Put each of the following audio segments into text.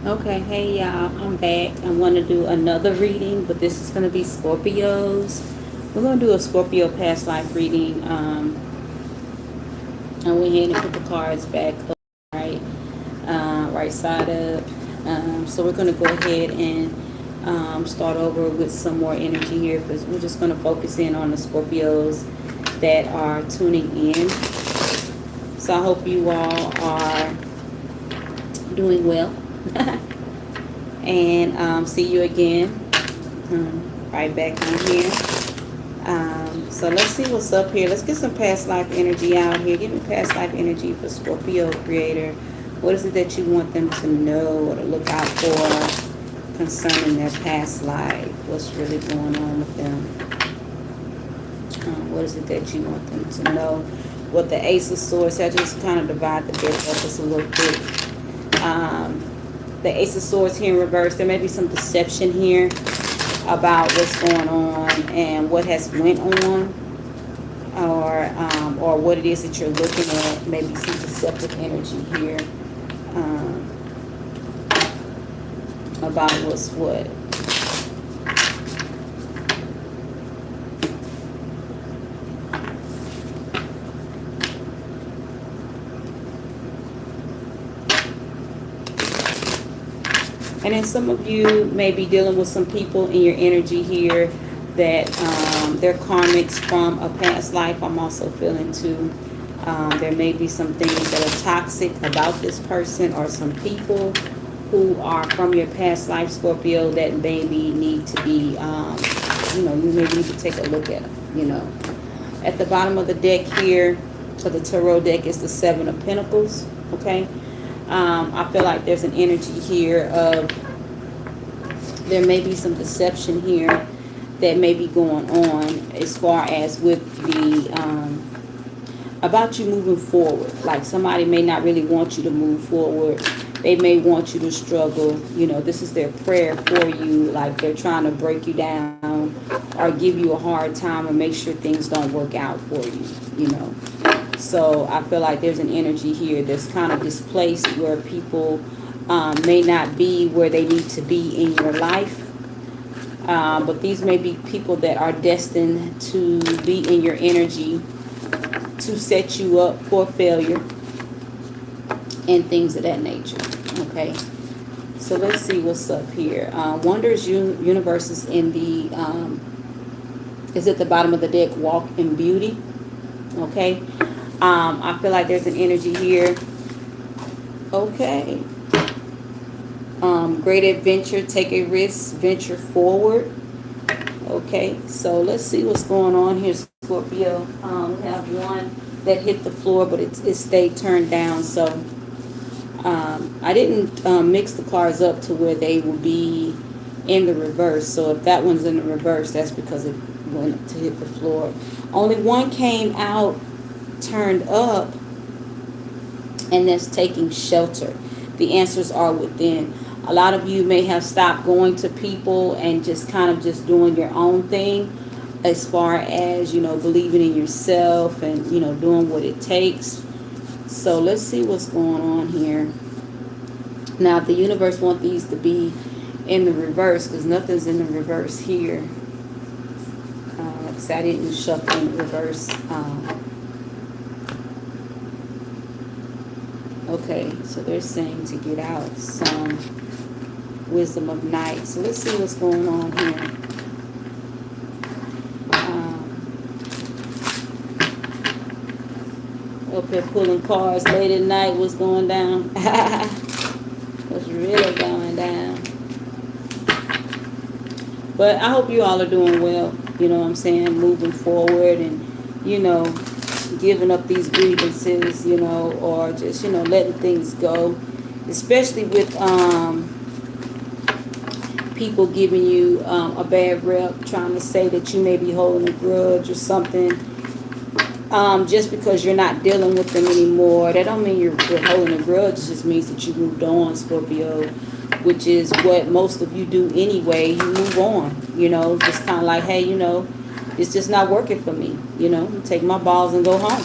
Okay, hey y'all, I'm back. I want to do another reading, but this is going to be Scorpios. We're going to do a Scorpio past life reading. I went ahead and put the cards back up, right, right side up. So we're going to go ahead and start over with some more energy here because we're just going to focus in on the Scorpios that are tuning in. So I hope you all are doing well. And see you again right back on here. So let's see what's up here. Let's get some past life energy out here. Give me past life energy for Scorpio creator. What is it that you want them to know or to look out for concerning their past life? What's really going on with them? What is it that you want them to know? What the Ace of Swords, I just kind of divide the deck up just a little bit. The Ace of Swords here in reverse. There may be some deception here about what's going on and what has went on, or what it is that you're looking at. Maybe some deceptive energy here about what's what. And then some of you may be dealing with some people in your energy here that they're karmics from a past life. I'm also feeling too. There may be some things that are toxic about this person or some people who are from your past life, Scorpio, that maybe need to be, you maybe need to take a look at, At the bottom of the deck here, for the Tarot deck, is the Seven of Pentacles, okay? I feel like there's an energy here of there may be some deception here that may be going on as far as with the about you moving forward. Like somebody may not really want you to move forward. They may want you to struggle. This is their prayer for you. Like they're trying to break you down or give you a hard time or make sure things don't work out for you, So I feel like there's an energy here that's kind of displaced where people may not be where they need to be in your life. But these may be people that are destined to be in your energy to set you up for failure and things of that nature. Okay. So let's see what's up here. Wonders universes in the is at the bottom of the deck. Walk in beauty. Okay. I feel like there's an energy here. Okay. Great adventure. Take a risk. Venture forward. Okay. So let's see what's going on here, Scorpio. We have one that hit the floor, but it stayed turned down. So I didn't mix the cards up to where they will be in the reverse. So if that one's in the reverse, that's because it went to hit the floor. Only one came out turned up, and that's taking shelter. The answers are within. A lot of you may have stopped going to people and just kind of just doing your own thing as far as, believing in yourself and, doing what it takes. So let's see what's going on here. Now, the universe wants these to be in the reverse because nothing's in the reverse here. Because I didn't shuffle in the reverse. Okay, so they're saying to get out some wisdom of night. So let's see what's going on here. Up here pulling cards late at night. What's going down? What's really going down? But I hope you all are doing well. You know what I'm saying? Moving forward and, giving up these grievances, or just, letting things go. Especially with people giving you a bad rep, trying to say that you may be holding a grudge or something. Just because you're not dealing with them anymore, that don't mean you're holding a grudge. It just means that you moved on, Scorpio, which is what most of you do anyway. You move on, just kind of like, hey, it's just not working for me, take my balls and go home,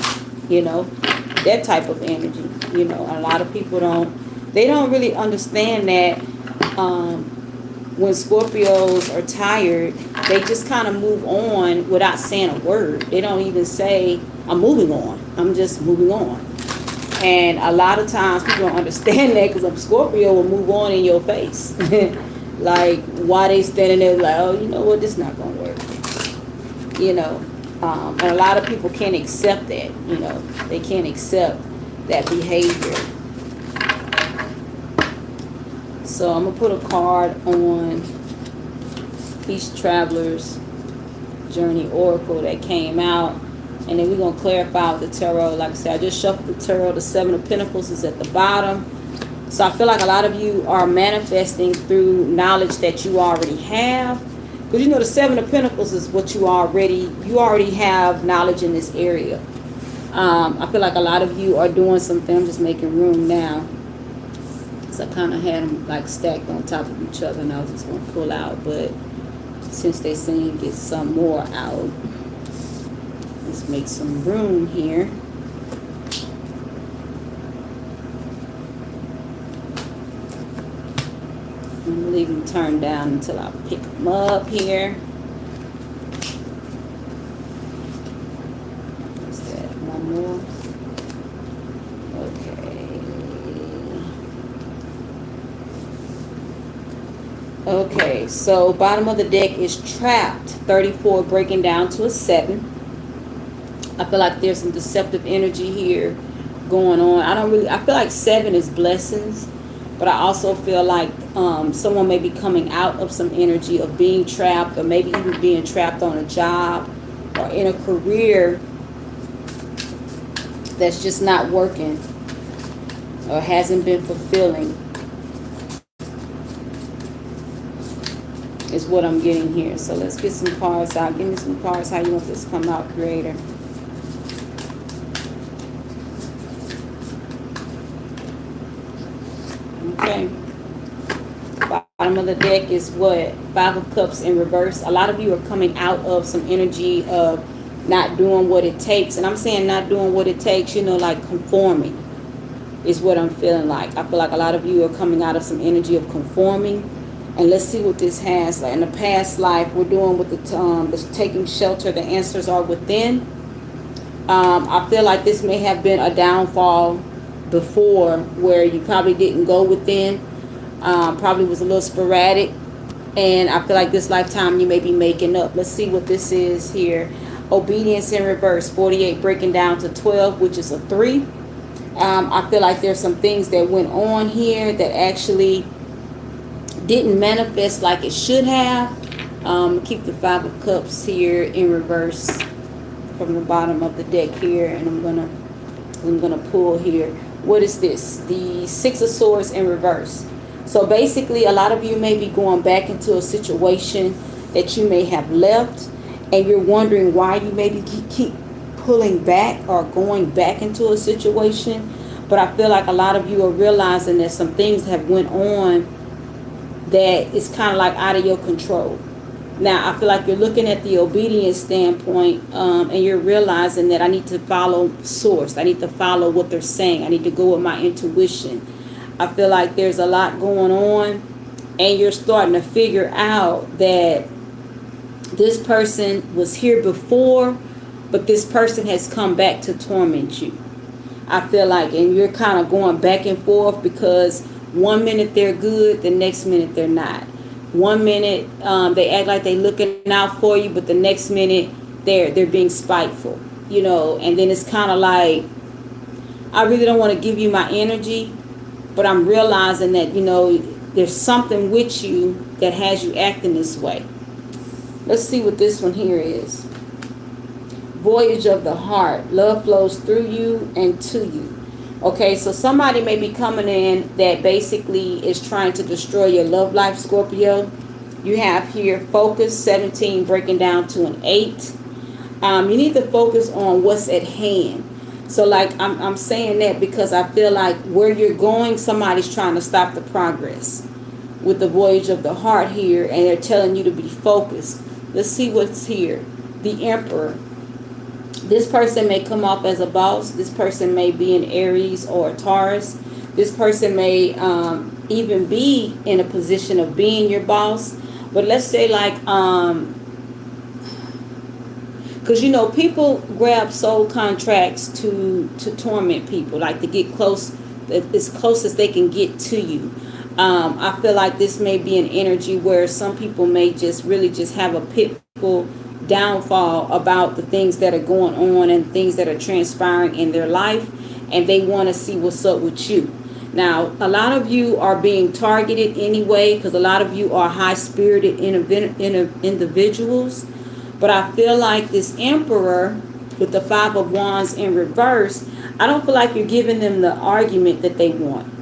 that type of energy. A lot of people don't They don't really understand that when Scorpios are tired, they just kind of move on without saying a word. They don't even say, I'm moving on. I'm just moving on. And a lot of times people don't understand that because a Scorpio will move on in your face. Like, why they standing there like, oh, you know what, this is not going to work. You know, and a lot of people can't accept that. You know, they can't accept that behavior. So I'm going to put a card on each traveler's journey oracle that came out. And then we're going to clarify with the tarot. Like I said, I just shuffled the tarot. The Seven of Pentacles is at the bottom. So I feel like a lot of you are manifesting through knowledge that you already have. Because you know the Seven of Pentacles is what you already have knowledge in this area. I feel like a lot of you are doing something. I'm just making room now. So I kind of had them like stacked on top of each other and I was just going to pull out. But since they're saying get some more out, let's make some room here. I'm going to leave them turned down until I pick them up here. What's that? One more. Okay, so bottom of the deck is trapped. 34 breaking down to a 7. I feel like there's some deceptive energy here going on. I feel like 7 is blessings, but I also feel like someone may be coming out of some energy of being trapped, or maybe even being trapped on a job or in a career that's just not working or hasn't been fulfilling, is what I'm getting here. So let's get some cards out. Give me some cards. How you want this to come out, Creator? Okay. Bottom of the deck is what? 5 of Cups in reverse. A lot of you are coming out of some energy of not doing what it takes. And I'm saying not doing what it takes, you know, like conforming is what I'm feeling like. I feel like a lot of you are coming out of some energy of conforming. And let's see what this has. Like in the past life, we're doing with the taking shelter. The answers are within. I feel like this may have been a downfall before, where you probably didn't go within. Probably was a little sporadic. And I feel like this lifetime you may be making up. Let's see what this is here. Obedience in reverse. 48 breaking down to 12, which is a 3. I feel like there's some things that went on here that actually didn't manifest like it should have. Keep the 5 of Cups here in reverse from the bottom of the deck here, and I'm gonna pull here. What is this? The 6 of Swords in reverse. So basically, a lot of you may be going back into a situation that you may have left, and you're wondering why you maybe keep pulling back or going back into a situation. But I feel like a lot of you are realizing that some things have went on that is kind of like out of your control. Now, I feel like you're looking at the obedience standpoint, and you're realizing that I need to follow source. I need to follow what they're saying. I need to go with my intuition. I feel like there's a lot going on, and you're starting to figure out that this person was here before, but this person has come back to torment you. I feel like, and you're kind of going back and forth because one minute they're good, the next minute they're not. One minute they act like they're looking out for you, but the next minute they're being spiteful, you know. And then it's kind of like, I really don't want to give you my energy, but I'm realizing that, you know, there's something with you that has you acting this way. Let's see what this one here is. Voyage of the heart. Love flows through you and to you. Okay, so somebody may be coming in that basically is trying to destroy your love life, Scorpio. You have here focus, 17 breaking down to an 8. You need to focus on what's at hand. So like I'm saying that because I feel like where you're going, somebody's trying to stop the progress with the voyage of the heart here, and they're telling you to be focused. Let's see what's here. The Emperor. This person may come off as a boss. This person may be an Aries or a Taurus. This person may even be in a position of being your boss. But let's say like, because you know, people grab soul contracts to torment people, like to get close, as close as they can get to you. I feel like this may be an energy where some people may just really just have a pitfall downfall about the things that are going on and things that are transpiring in their life, and they want to see what's up with you. Now, a lot of you are being targeted anyway, because a lot of you are high-spirited individuals. But I feel like this Emperor with the Five of Wands in reverse, I don't feel like you're giving them the argument that they want.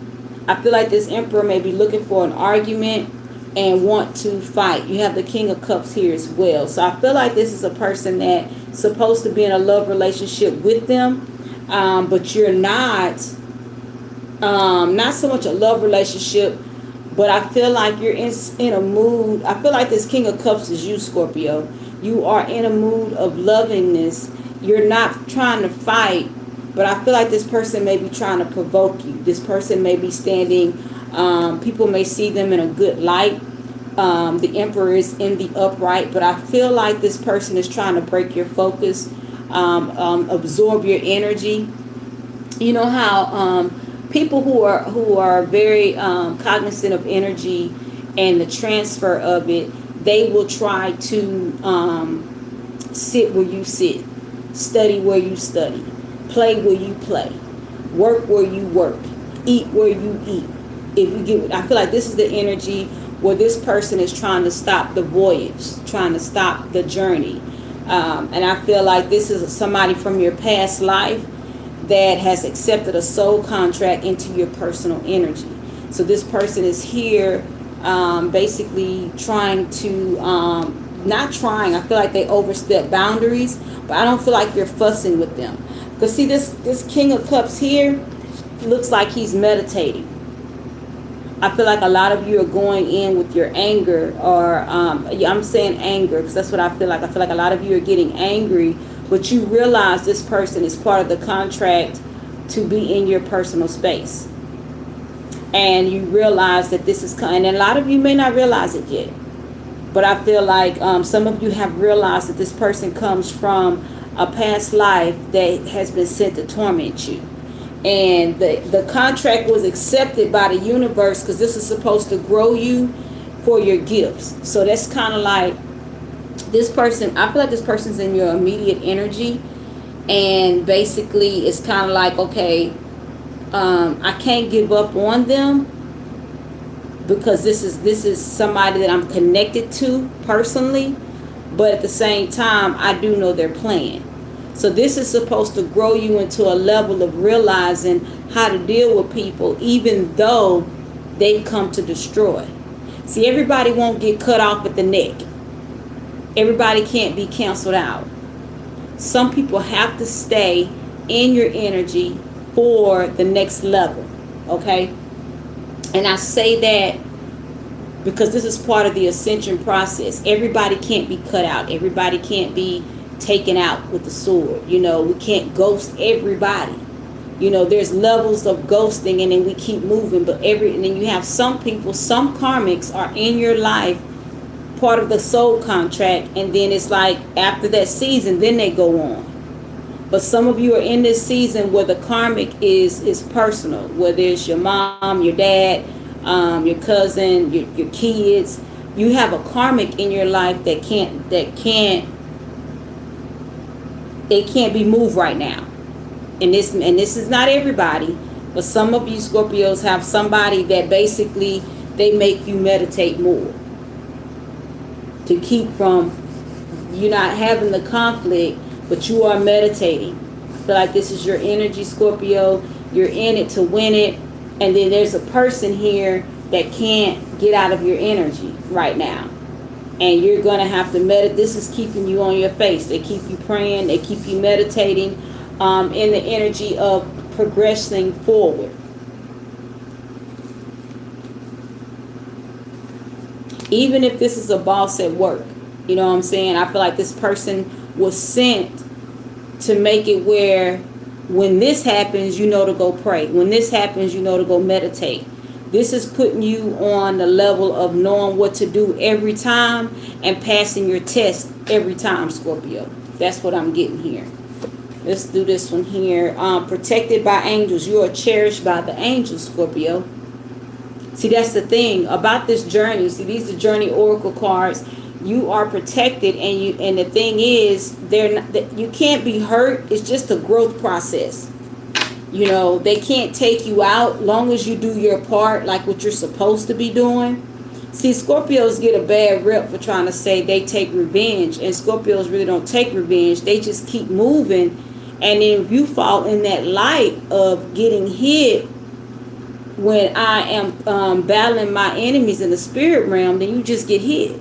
I feel like this Emperor may be looking for an argument and want to fight. You have the King of Cups here as well. So I feel like this is a person that's supposed to be in a love relationship with them, but you're not so much a love relationship, but I feel like you're in a mood. I feel like this King of Cups is you, Scorpio. You are in a mood of lovingness. You're not trying to fight, but I feel like this person may be trying to provoke you. This person may be standing, people may see them in a good light. The Emperor is in the upright, but I feel like this person is trying to break your focus, absorb your energy. You know how people who are very cognizant of energy and the transfer of it, they will try to sit where you sit, study where you study, play where you play, work where you work, eat where you eat. If you get, I feel like this is the energy where this person is trying to stop the voyage, trying to stop the journey. And I feel like this is somebody from your past life that has accepted a soul contract into your personal energy. So this person is here basically trying to, not trying, I feel like they overstep boundaries, but I don't feel like you're fussing with them. Because see, this King of Cups here looks like he's meditating. I feel like a lot of you are going in with your anger, or I'm saying anger because that's what I feel like. I feel like a lot of you are getting angry, but you realize this person is part of the contract to be in your personal space. And you realize that this is coming. And a lot of you may not realize it yet. But I feel like some of you have realized that this person comes from a past life that has been sent to torment you. And the contract was accepted by the universe because this is supposed to grow you for your gifts. So that's kind of like this person. I feel like this person's in your immediate energy. And basically it's kind of like, okay, I can't give up on them because this is somebody that I'm connected to personally. But at the same time, I do know their plan. So this is supposed to grow you into a level of realizing how to deal with people, even though they come to destroy. See, everybody won't get cut off at the neck. Everybody can't be canceled out. Some people have to stay in your energy for the next level, okay? And I say that because this is part of the ascension process. Everybody can't be cut out. Everybody can't be taken out with the sword. You know, we can't ghost everybody. You know, there's levels of ghosting, and then we keep moving. But and then you have some people, some karmics are in your life, part of the soul contract, and then it's like after that season, then they go on. But some of you are in this season where the karmic is personal, whether it's your mom, your dad, your cousin, your kids. You have a karmic in your life that can't be moved right now. And this is not everybody, but some of you Scorpios have somebody that basically they make you meditate more to keep from you not having the conflict, but you are meditating. I feel like this is your energy, Scorpio. You're in it to win it. And then there's a person here that can't get out of your energy right now. And you're going to have to meditate. This is keeping you on your face. They keep you praying. They keep you meditating in the energy of progressing forward. Even if this is a boss at work, you know what I'm saying? I feel like this person was sent to make it where When this happens, you know to go pray. When this happens, you know to go meditate. This is putting you on the level of knowing what to do every time and passing your test every time, Scorpio. That's what I'm getting here. Let's do this one here. Protected by angels. You are cherished by the angels, Scorpio. See, that's the thing about this journey. See, these are journey oracle cards. You are protected, and the thing is, you can't be hurt. It's just a growth process. You know, they can't take you out long as you do your part, like what you're supposed to be doing. See, Scorpios get a bad rep for trying to say they take revenge, and Scorpios really don't take revenge. They just keep moving, and then if you fall in that light of getting hit when I am battling my enemies in the spirit realm, then you just get hit.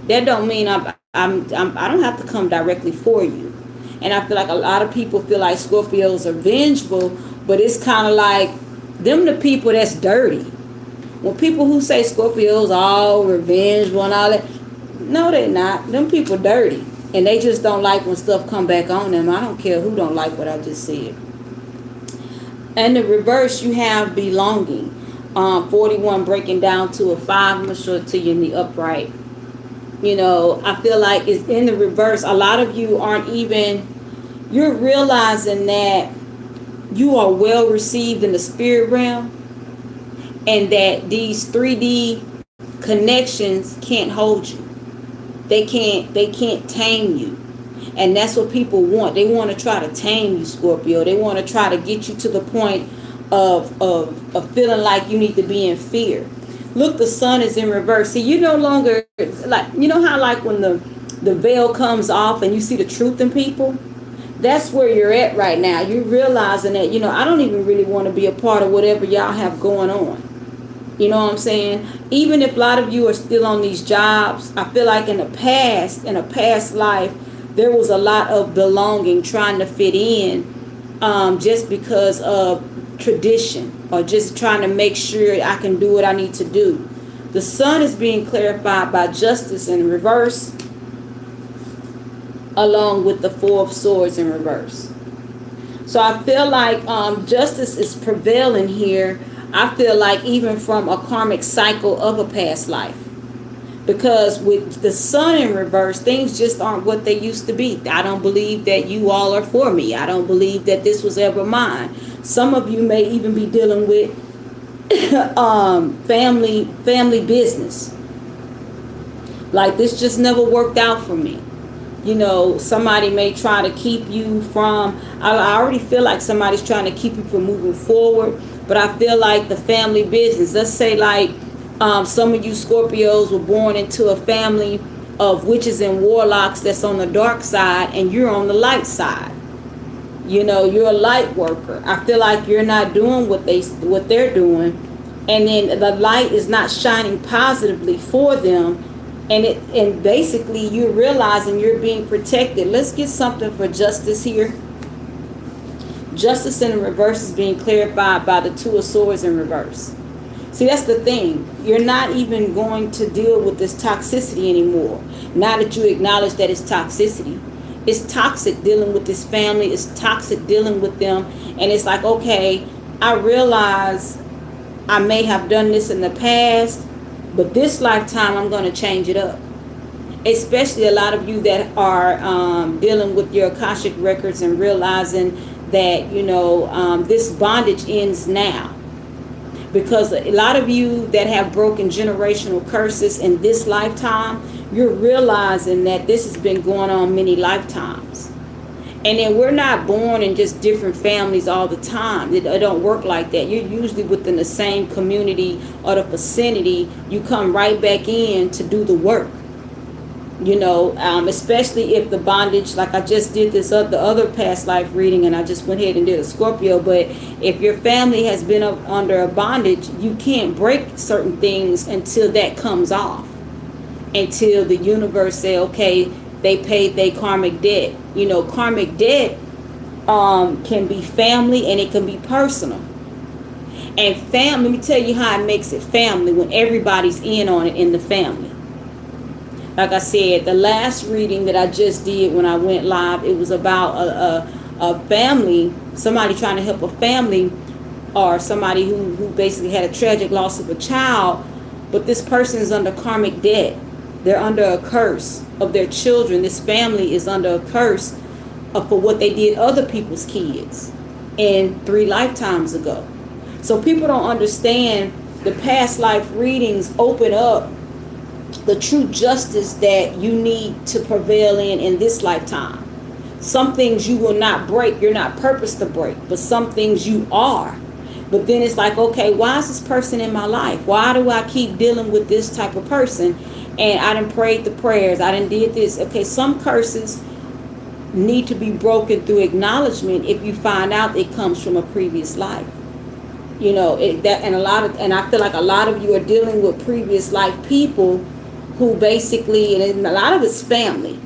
That don't mean I don't have to come directly for you. And I feel like a lot of people feel like Scorpios are vengeful, but it's kind of like them the people that's dirty. When people who say Scorpios all revengeful and all that, no, they're not. Them people dirty, and they just don't like when stuff come back on them. I don't care who don't like what I just said. And the reverse, you have belonging. 41 breaking down to a 5. I'm going to show it to you in the upright. You know, I feel like it's in the reverse. A lot of you aren't even, you're realizing that you are well received in the spirit realm, and that these 3D connections can't hold you. They can't tame you. And that's what people want. They want to try to tame you, Scorpio. They want to try to get you to the point of feeling like you need to be in fear. Look, the sun is in reverse. See, you no longer, like, you know how like when the veil comes off and you see the truth in people? That's where you're at right now. You're realizing that, you know, I don't even really want to be a part of whatever y'all have going on. You know what I'm saying? Even if a lot of you are still on these jobs, I feel like in a past life, there was a lot of belonging, trying to fit in, just because of tradition, or just trying to make sure I can do what I need to do. The sun is being clarified by justice in reverse, along with the 4 of swords in reverse. So I feel like justice is prevailing here. I feel like even from a karmic cycle of a past life. Because with the sun in reverse, things just aren't what they used to be. I don't believe that you all are for me. I don't believe that this was ever mine. Some of you may even be dealing with family business. Like, this just never worked out for me. You know, somebody may try to keep you from, I already feel like somebody's trying to keep you from moving forward. But I feel like the family business, let's say like some of you Scorpios were born into a family of witches and warlocks that's on the dark side, and you're on the light side. You know, you're a light worker. I feel like you're not doing what they're doing, and then the light is not shining positively for them, and basically you're realizing you're being protected. Let's get something for justice here. Justice in reverse is being clarified by the 2 of swords in reverse. See, that's the thing. You're not even going to deal with this toxicity anymore. Now that you acknowledge that it's toxicity. It's toxic dealing with this family. It's toxic dealing with them. And it's like, okay, I realize I may have done this in the past, but this lifetime I'm going to change it up. Especially a lot of you that are dealing with your Akashic records and realizing that, you know, this bondage ends now. Because a lot of you that have broken generational curses in this lifetime, you're realizing that this has been going on many lifetimes. And then we're not born in just different families all the time. It don't work like that. You're usually within the same community or the vicinity. You come right back in to do the work. You know, especially if the bondage, like I just did this the other past life reading, and I just went ahead and did a Scorpio. But if your family has been under a bondage, you can't break certain things until that comes off. Until the universe say, okay, they paid their karmic debt. You know, karmic debt can be family and it can be personal. And let me tell you how it makes it family when everybody's in on it in the family. Like I said, the last reading that I just did when I went live, it was about a family somebody trying to help a family, or somebody who basically had a tragic loss of a child, but this person is under karmic debt. They're under a curse of their children. This family is under a curse for what they did other people's kids and 3 lifetimes ago. So people don't understand the past life readings open up the true justice that you need to prevail in this lifetime. Some things you will not break, you're not purposed to break, but some things you are. But then it's like, okay, why is this person in my life? Why do I keep dealing with this type of person? And I done prayed the prayers, I done did this. Okay, some curses need to be broken through acknowledgement if you find out it comes from a previous life. You know, and I feel like a lot of you are dealing with previous life people who basically, and a lot of it's family.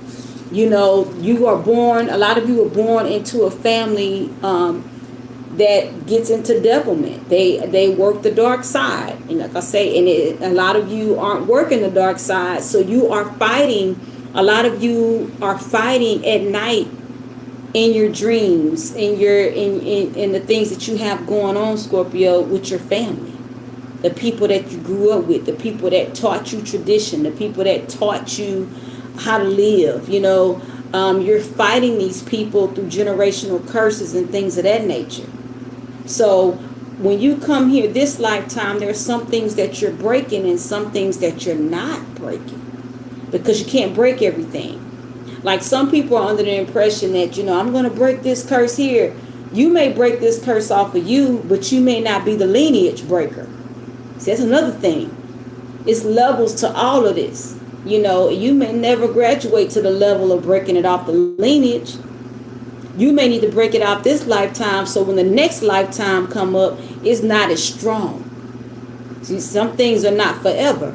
You know, a lot of you are born into a family that gets into devilment. They work the dark side. And like I say, a lot of you aren't working the dark side, so you are fighting. A lot of you are fighting at night in your dreams, in the things that you have going on, Scorpio, with your family. The people that you grew up with, the people that taught you tradition, the people that taught you how to live. You know, you're fighting these people through generational curses and things of that nature. So when you come here this lifetime, there are some things that you're breaking and some things that you're not breaking, because you can't break everything. Like some people are under the impression that, you know, I'm going to break this curse here. You may break this curse off of you, but you may not be the lineage breaker. See, that's another thing. It's levels to all of this. You know, you may never graduate to the level of breaking it off the lineage. You may need to break it off this lifetime, so when the next lifetime come up, it's not as strong. See, some things are not forever.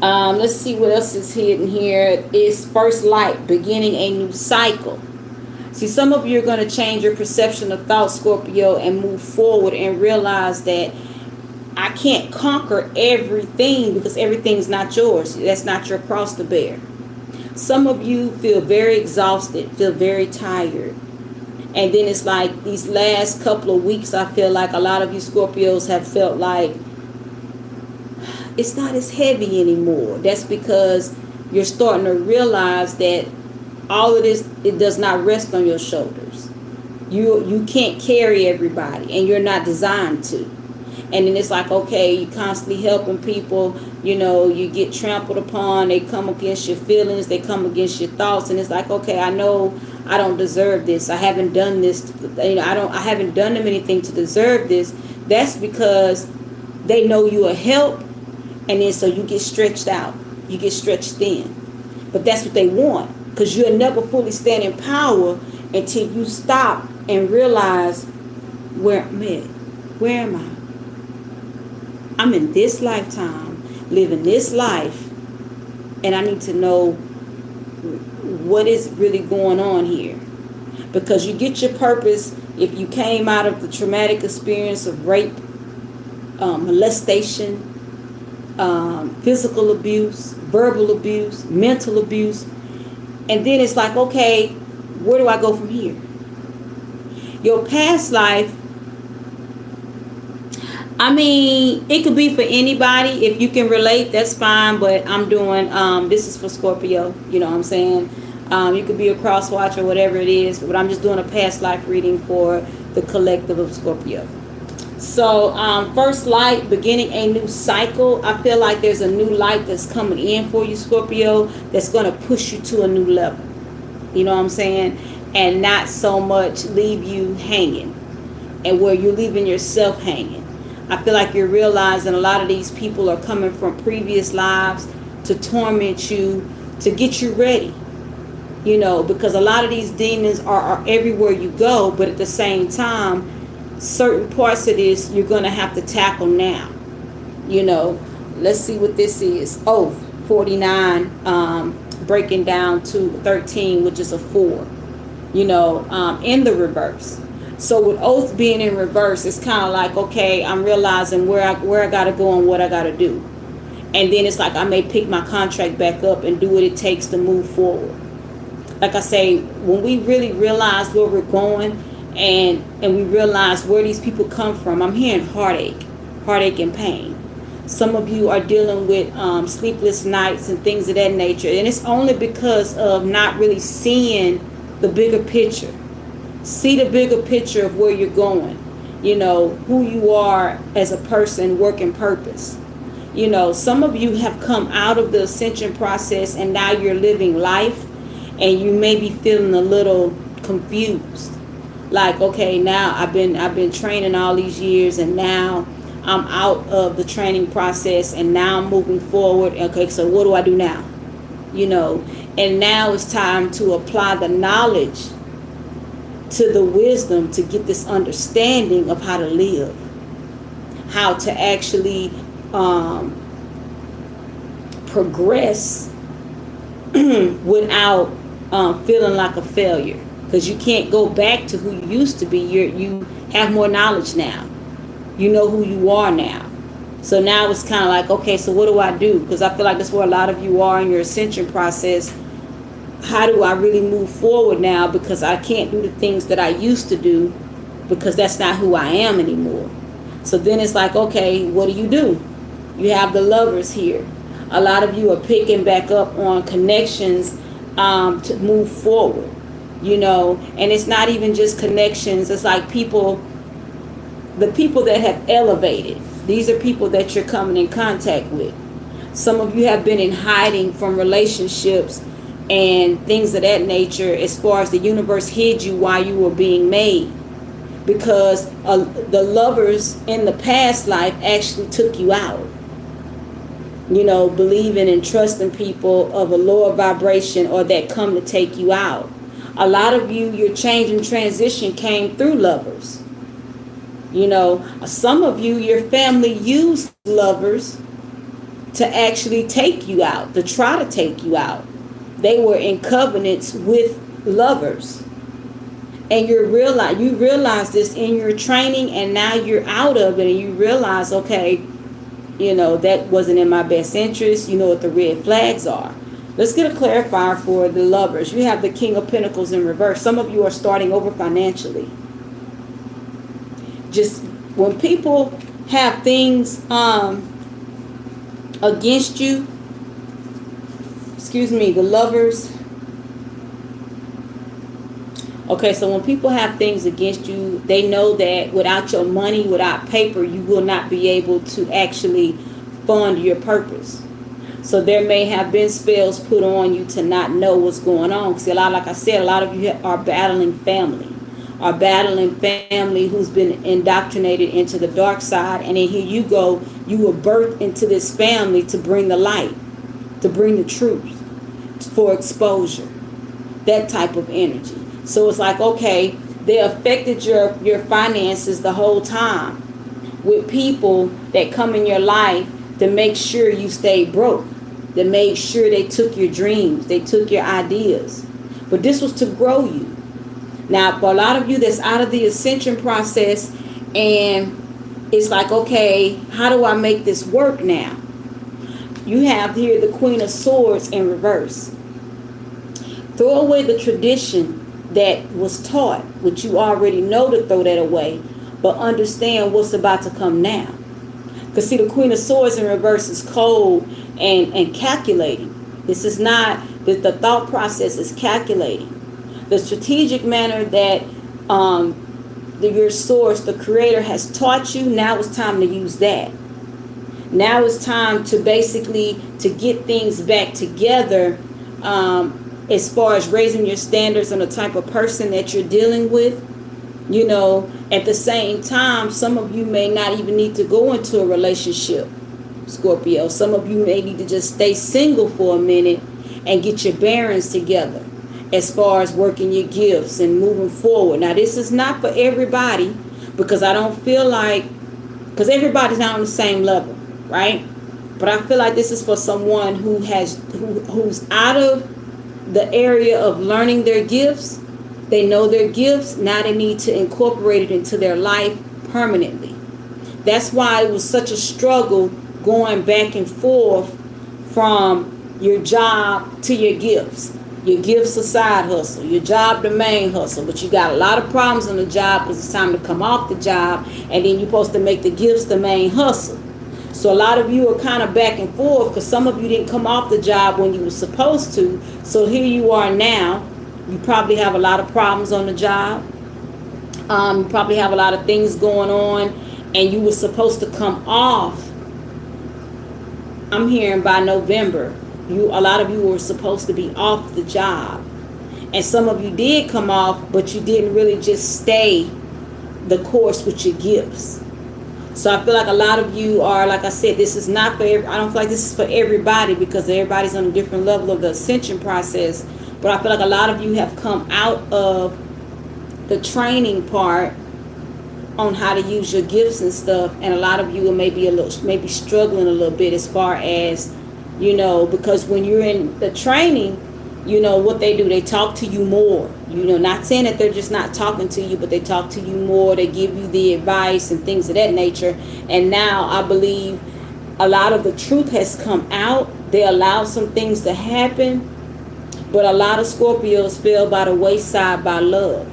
Let's see what else is hidden here. It's first light, beginning a new cycle. See, some of you are going to change your perception of thought, Scorpio, and move forward and realize that I can't conquer everything because everything's not yours. That's not your cross to bear. Some of you feel very exhausted, feel very tired. And then it's like these last couple of weeks, I feel like a lot of you Scorpios have felt like it's not as heavy anymore. That's because you're starting to realize that all of this, it does not rest on your shoulders. You can't carry everybody, and you're not designed to. And then it's like, okay, you're constantly helping people, you know, you get trampled upon, they come against your feelings, they come against your thoughts, and it's like, okay, I know I don't deserve this. I haven't done this, you know, I haven't done them anything to deserve this. That's because they know you are help, and then so you get stretched out, you get stretched thin. But that's what they want, because you'll never fully stand in power until you stop and realize, where am I? I'm in this lifetime, living this life, and I need to know what is really going on here. Because you get your purpose if you came out of the traumatic experience of rape, molestation, physical abuse, verbal abuse, mental abuse. And then it's like, okay, where do I go from here? Your past life, I mean, it could be for anybody. If you can relate, that's fine. But I'm doing, this is for Scorpio. You know what I'm saying? You could be a cross watch or whatever it is. But I'm just doing a past life reading for the collective of Scorpio. So first light, beginning a new cycle. I feel like there's a new light that's coming in for you, Scorpio, that's going to push you to a new level. You know what I'm saying? And not so much leave you hanging, and where you're leaving yourself hanging. I feel like you're realizing a lot of these people are coming from previous lives to torment you, to get you ready. You know, because a lot of these demons are everywhere you go, but at the same time, certain parts of this you're going to have to tackle now. You know, let's see what this is. Oath 49, breaking down to 13, which is a 4. You know, in the reverse. So with oath being in reverse, it's kind of like, okay, I'm realizing where I got to go and what I got to do. And then it's like I may pick my contract back up and do what it takes to move forward. like I say, when we really realize where we're going, and we realize where these people come from, I'm hearing heartache and pain. Some of you are dealing with sleepless nights and things of that nature, and it's only because of not really seeing the bigger picture. See the bigger picture of where you're going, who you are as a person, working purpose. Some of you have come out of the ascension process, and now you're living life, and you may be feeling a little confused. Like, okay, now I've been training all these years, and now I'm out of the training process, and now I'm moving forward. Okay, so what do I do now? And now it's time to apply the knowledge to the wisdom to get this understanding of how to live, how to actually progress without feeling like a failure, because you can't go back to who you used to be. You have more knowledge now. You know who you are now. So now it's kind of like, okay, so what do I do? Because I feel like that's where a lot of you are in your ascension process. How do I really move forward now? Because I can't do the things that I used to do, because that's not who I am anymore. So then it's like, okay, what do? You have the Lovers here. A lot of you are picking back up on connections to move forward, and it's not even just connections. It's like the people that have elevated. These are people that you're coming in contact with. Some of you have been in hiding from relationships and things of that nature, as far as the universe hid you while you were being made, because the lovers in the past life actually took you out. Believing and trusting people of a lower vibration, or that come to take you out. A lot of you, your change and transition came through lovers. Some of you, your family used lovers to actually take you out, to try to take you out. They were in covenants with lovers. And you realize this in your training, and now you're out of it, and you realize, okay, that wasn't in my best interest. You know what the red flags are. Let's get a clarifier for the Lovers. You have the King of Pentacles in reverse. Some of you are starting over financially. Just when people have things against you, the Lovers. Okay, so when people have things against you, they know that without your money, without paper, you will not be able to actually fund your purpose. So there may have been spells put on you to not know what's going on. See, like I said, a lot of you are battling family who's been indoctrinated into the dark side. And then here you go, you were birthed into this family to bring the light, to bring the truth, for exposure, that type of energy. So it's like, okay, they affected your finances the whole time with people that come in your life to make sure you stay broke, to make sure they took your dreams, they took your ideas. But this was to grow you. Now, for a lot of you that's out of the ascension process, and it's like, okay, how do I make this work now? You have here the Queen of Swords in reverse. Throw away the tradition that was taught, which you already know to throw that away, but understand what's about to come now. Because see, the Queen of Swords in reverse is cold and calculating. This is not, the thought process is calculating. The strategic manner that your source, the creator, has taught you, now it's time to use that. Now it's time to basically to get things back together, as far as raising your standards on the type of person that you're dealing with. At the same time, some of you may not even need to go into a relationship, Scorpio. Some of you may need to just stay single for a minute and get your bearings together as far as working your gifts and moving forward. Now, this is not for everybody, because I don't feel like, because everybody's not on the same level, right? But I feel like this is for someone who's out of the area of learning their gifts. They know their gifts. Now they need to incorporate it into their life permanently. That's why it was such a struggle going back and forth from your job to your gifts. Your gifts a side hustle. Your job the main hustle. But you got a lot of problems on the job because it's time to come off the job. And then you're supposed to make the gifts the main hustle. So a lot of you are kind of back and forth because some of you didn't come off the job when you were supposed to. So here you are now. You probably have a lot of problems on the job. You probably have a lot of things going on. And you were supposed to come off. I'm hearing by November. A lot of you were supposed to be off the job. And some of you did come off, but you didn't really just stay the course with your gifts. So I feel like a lot of you are, like I said, this is not for I don't feel like this is for everybody because everybody's on a different level of the ascension process. But I feel like a lot of you have come out of the training part on how to use your gifts and stuff. And a lot of you are maybe struggling a little bit as far as, because when you're in the training, what they do, they talk to you more. Not saying that they're just not talking to you, but they talk to you more. They give you the advice and things of that nature. And now I believe a lot of the truth has come out. They allow some things to happen, but a lot of Scorpios fell by the wayside by love,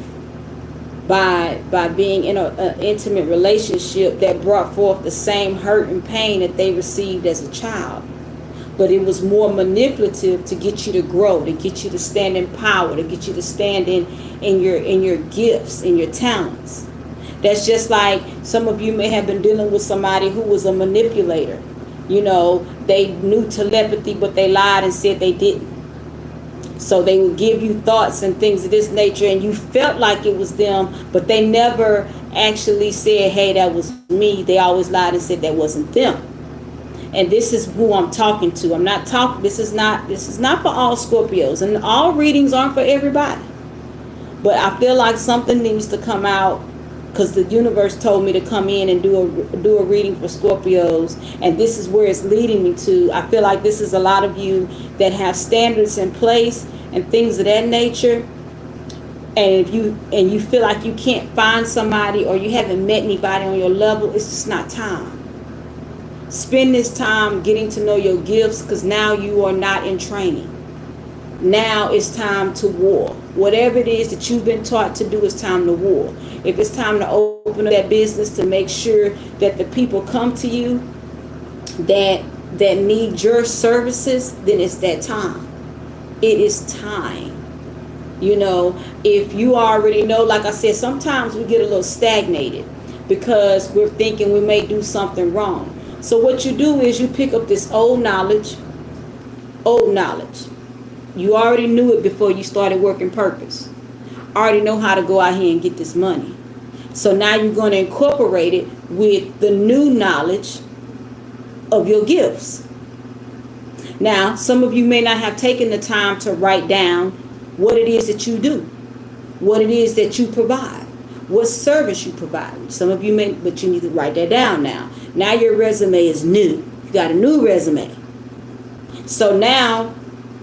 by being in an intimate relationship that brought forth the same hurt and pain that they received as a child. But it was more manipulative to get you to grow, to get you to stand in power, to get you to stand in your gifts, in your talents. That's just like some of you may have been dealing with somebody who was a manipulator. They knew telepathy, but they lied and said they didn't. So they would give you thoughts and things of this nature, and you felt like it was them, but they never actually said, hey, that was me. They always lied and said that wasn't them. And this is who I'm talking to. I'm not talking, this is not for all Scorpios, and all readings aren't for everybody. But I feel like something needs to come out because the universe told me to come in and do a reading for Scorpios, and this is where it's leading me to. I feel like this is a lot of you that have standards in place and things of that nature. And if you feel like you can't find somebody or you haven't met anybody on your level, it's just not time. Spend this time getting to know your gifts because now you are not in training. Now it's time to war. Whatever it is that you've been taught to do, it's time to war. If it's time to open up that business to make sure that the people come to you that need your services, then it's that time. It is time. If you already know, like I said, sometimes we get a little stagnated because we're thinking we may do something wrong. So what you do is you pick up this old knowledge. You already knew it before you started working purpose. Already know how to go out here and get this money. So now you're going to incorporate it with the new knowledge of your gifts. Now, some of you may not have taken the time to write down what it is that you do, what it is that you provide, what service you provide. Some of you may, but you need to write that down now. Now your resume is new. You got a new resume. So now,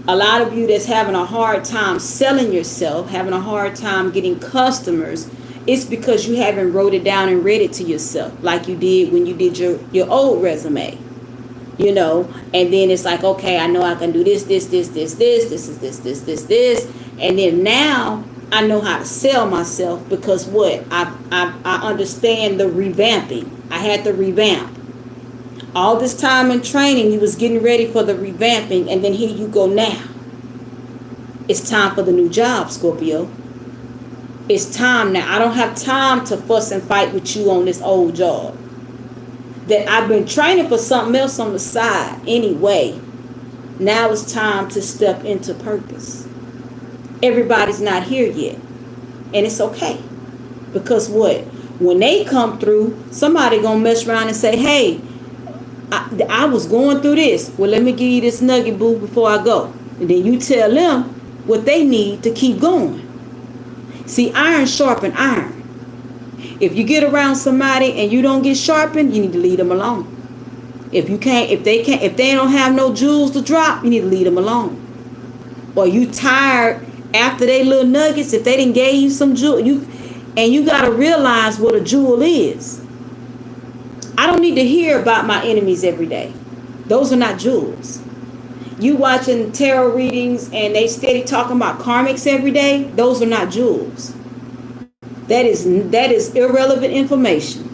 a lot of you that's having a hard time selling yourself, having a hard time getting customers, it's because you haven't wrote it down and read it to yourself like you did when you did your old resume. And then it's like, okay, I know I can do this, and then now I know how to sell myself because what? I understand the revamping. I had to revamp. All this time in training, you was getting ready for the revamping, and then here you go now. It's time for the new job, Scorpio. It's time now. I don't have time to fuss and fight with you on this old job. That I've been training for something else on the side anyway. Now it's time to step into purpose. Everybody's not here yet. And it's okay. Because what? When they come through, somebody gonna mess around and say, hey, I was going through this. Well, let me give you this nugget, boo, before I go. And then you tell them what they need to keep going. See, iron sharpen iron. If you get around somebody and you don't get sharpened, you need to leave them alone. If they don't have no jewels to drop, you need to leave them alone. Or you tired after they little nuggets, if they didn't give you some jewel, you gotta realize what a jewel is. I don't need to hear about my enemies every day. Those are not jewels. You watching tarot readings and they steady talking about karmics every day. Those are not jewels. That is irrelevant information.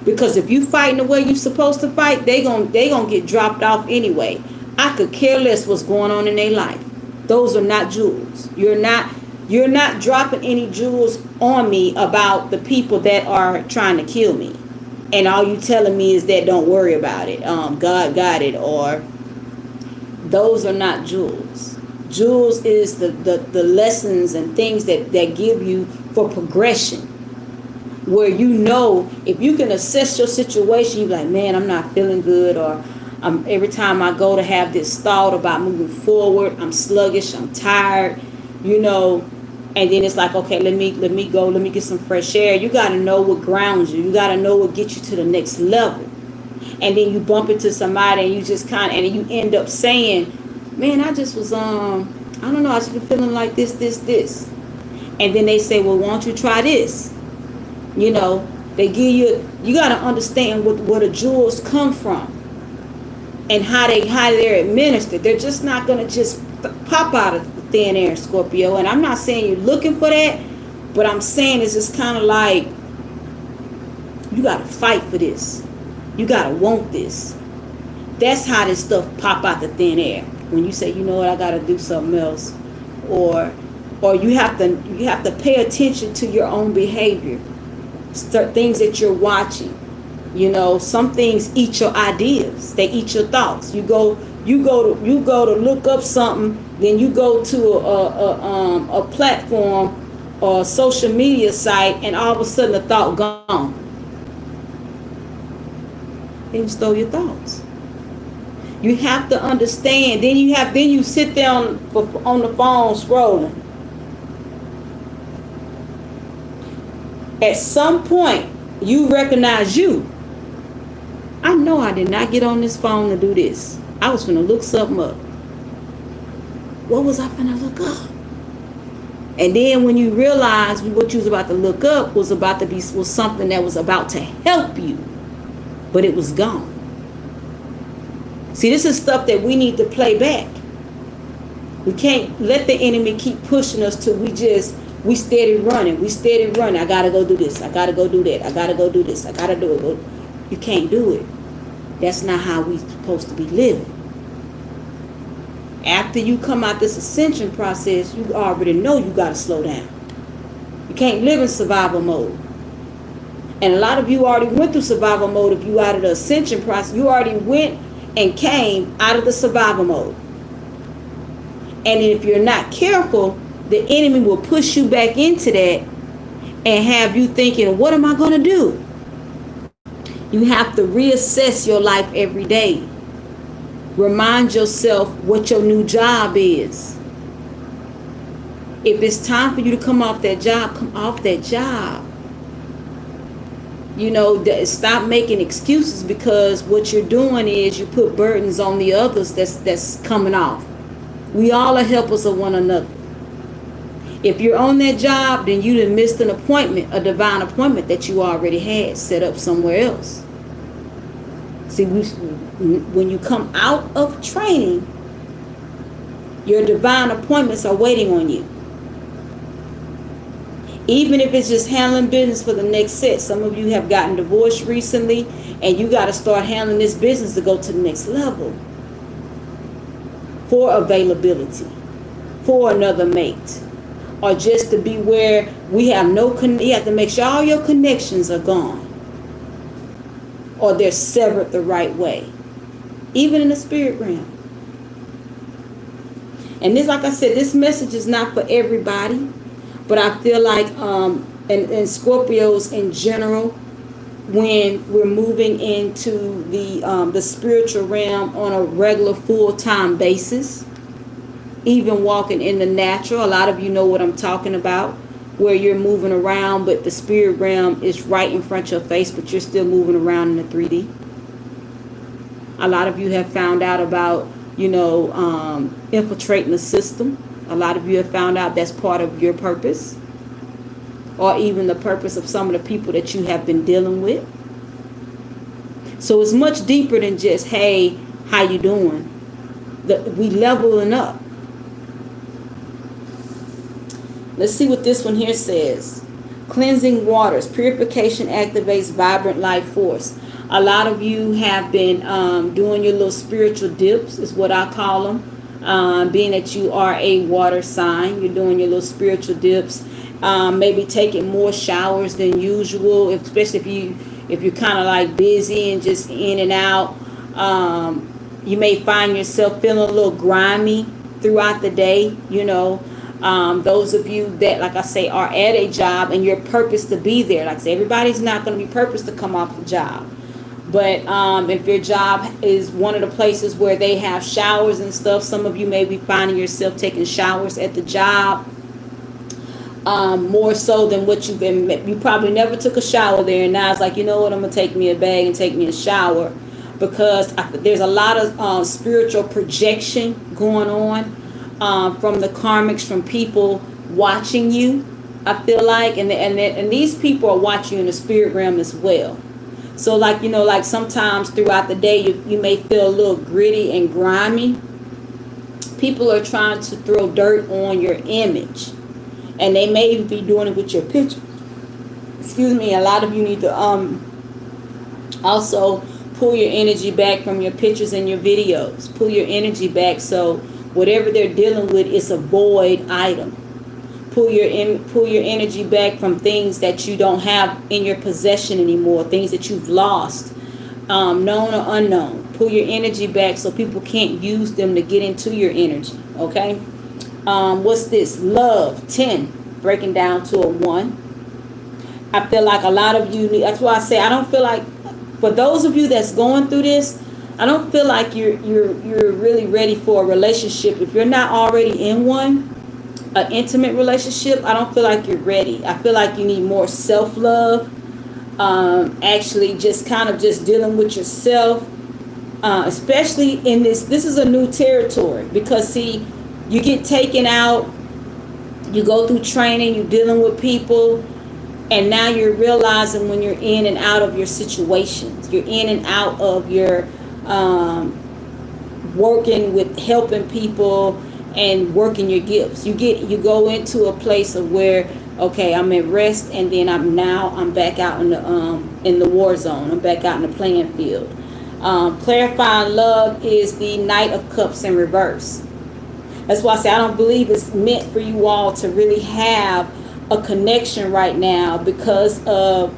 Because if you fighting the way you're supposed to fight, they gonna get dropped off anyway. I could care less what's going on in their life. Those are not jewels. You're not dropping any jewels on me about the people that are trying to kill me. And all you telling me is that don't worry about it. God got it. Or those are not jewels. Jewels is the lessons and things that give you for progression. Where you know, if you can assess your situation, you're like, man, I'm not feeling good, or every time I go to have this thought about moving forward, I'm sluggish, I'm tired, you know, and then it's like, okay, let me get some fresh air. You got to know what grounds you. You got to know what gets you to the next level. And then you bump into somebody and you just and you end up saying, man, I just was, I don't know, I just been feeling like this. And then they say, well, why don't you try this? You know, they give you got to understand where the jewels come from and how they're administered. They're just not going to just pop out of the thin air, Scorpio. And I'm not saying you're looking for that, but I'm saying it's just kind of like you got to fight for this. You got to want this. That's how this stuff pop out the thin air. When you say, you know what, I got to do something else. Or you have to pay attention to your own behavior. Things that you're watching, you know, some things eat your ideas, they eat your thoughts. You go to look up something, then you go to a platform or a social media site, and all of a sudden the thought gone. Then you stole your thoughts. You have to understand. Then you sit there on the phone scrolling. At some point, you recognize you. I know I did not get on this phone to do this. I was finna look something up. What was I finna look up? And then when you realize what you was about to look up was something that was about to help you, but it was gone. See, this is stuff that we need to play back. We can't let the enemy keep pushing us till we steady running. I gotta go do this. I gotta go do that. I gotta go do this. I gotta do it. You can't do it. That's not how we supposed to be living. After you come out this ascension process, you already know you gotta slow down. You can't live in survival mode. And a lot of you already went through survival mode. If you out of the ascension process, you already went and came out of the survival mode. And if you're not careful, the enemy will push you back into that and have you thinking, what am I going to do? You have to reassess your life every day. Remind yourself what your new job is. If it's time for you to come off that job, come off that job. You know, stop making excuses, because what you're doing is you put burdens on the others that's coming off. We all are helpers of one another. If you're on that job, then you done missed an appointment, a divine appointment that you already had set up somewhere else. See, when you come out of training, your divine appointments are waiting on you. Even if it's just handling business for the next set. Some of you have gotten divorced recently, and you got to start handling this business to go to the next level. For availability, for another mate, or just to be where we have you have to make sure all your connections are gone, or they're severed the right way, even in the spirit realm. And this, like I said, this message is not for everybody, but I feel like and Scorpios in general, when we're moving into the spiritual realm on a regular full-time basis, even walking in the natural, a lot of you know what I'm talking about, where you're moving around, but the spirit realm is right in front of your face, but you're still moving around in the 3D. A lot of you have found out about, infiltrating the system. A lot of you have found out that's part of your purpose, or even the purpose of some of the people that you have been dealing with. So it's much deeper than just, hey, how you doing? we leveling up. Let's see what this one here says. Cleansing waters. Purification activates vibrant life force. A lot of you have been doing your little spiritual dips, is what I call them. Being that you are a water sign, you're doing your little spiritual dips. Maybe taking more showers than usual, especially if you're kind of like busy and just in and out. You may find yourself feeling a little grimy throughout the day, you know. Those of you that, like I say, are at a job and your purpose to be there. Like I say, everybody's not going to be purpose to come off the job. But if your job is one of the places where they have showers and stuff, some of you may be finding yourself taking showers at the job. More so than what you've been. You probably never took a shower there, and now it's like, you know what, I'm going to take me a bag and take me a shower. Because there's a lot of spiritual projection going on from the karmics, from people watching you, I feel like. And these people are watching you in the spirit realm as well. So like, you know, like sometimes throughout the day you may feel a little gritty and grimy. People are trying to throw dirt on your image. And they may even be doing it with your picture. Excuse me. A lot of you need to also pull your energy back from your pictures and your videos. Pull your energy back, so whatever they're dealing with is a void item. Pull your energy back from things that you don't have in your possession anymore, things that you've lost, known or unknown. Pull your energy back so people can't use them to get into your energy, okay? What's this? Love, 10, breaking down to a 1. I feel like a lot of you need, that's why I say I don't feel like, for those of you that's going through this, I don't feel like you're really ready for a relationship. If you're not already in one, an intimate relationship, I don't feel like you're ready. I feel like you need more self-love. Actually just kind of just dealing with yourself. Especially in this is a new territory. Because see, you get taken out, you go through training, you're dealing with people. And now you're realizing when you're in and out of your situations, you're in and out of your working with helping people and working your gifts. You go into a place of where, okay, I'm at rest, and then I'm back out in the war zone. I'm back out in the playing field. Clarifying love is the Knight of Cups in reverse. That's why I say I don't believe it's meant for you all to really have a connection right now because of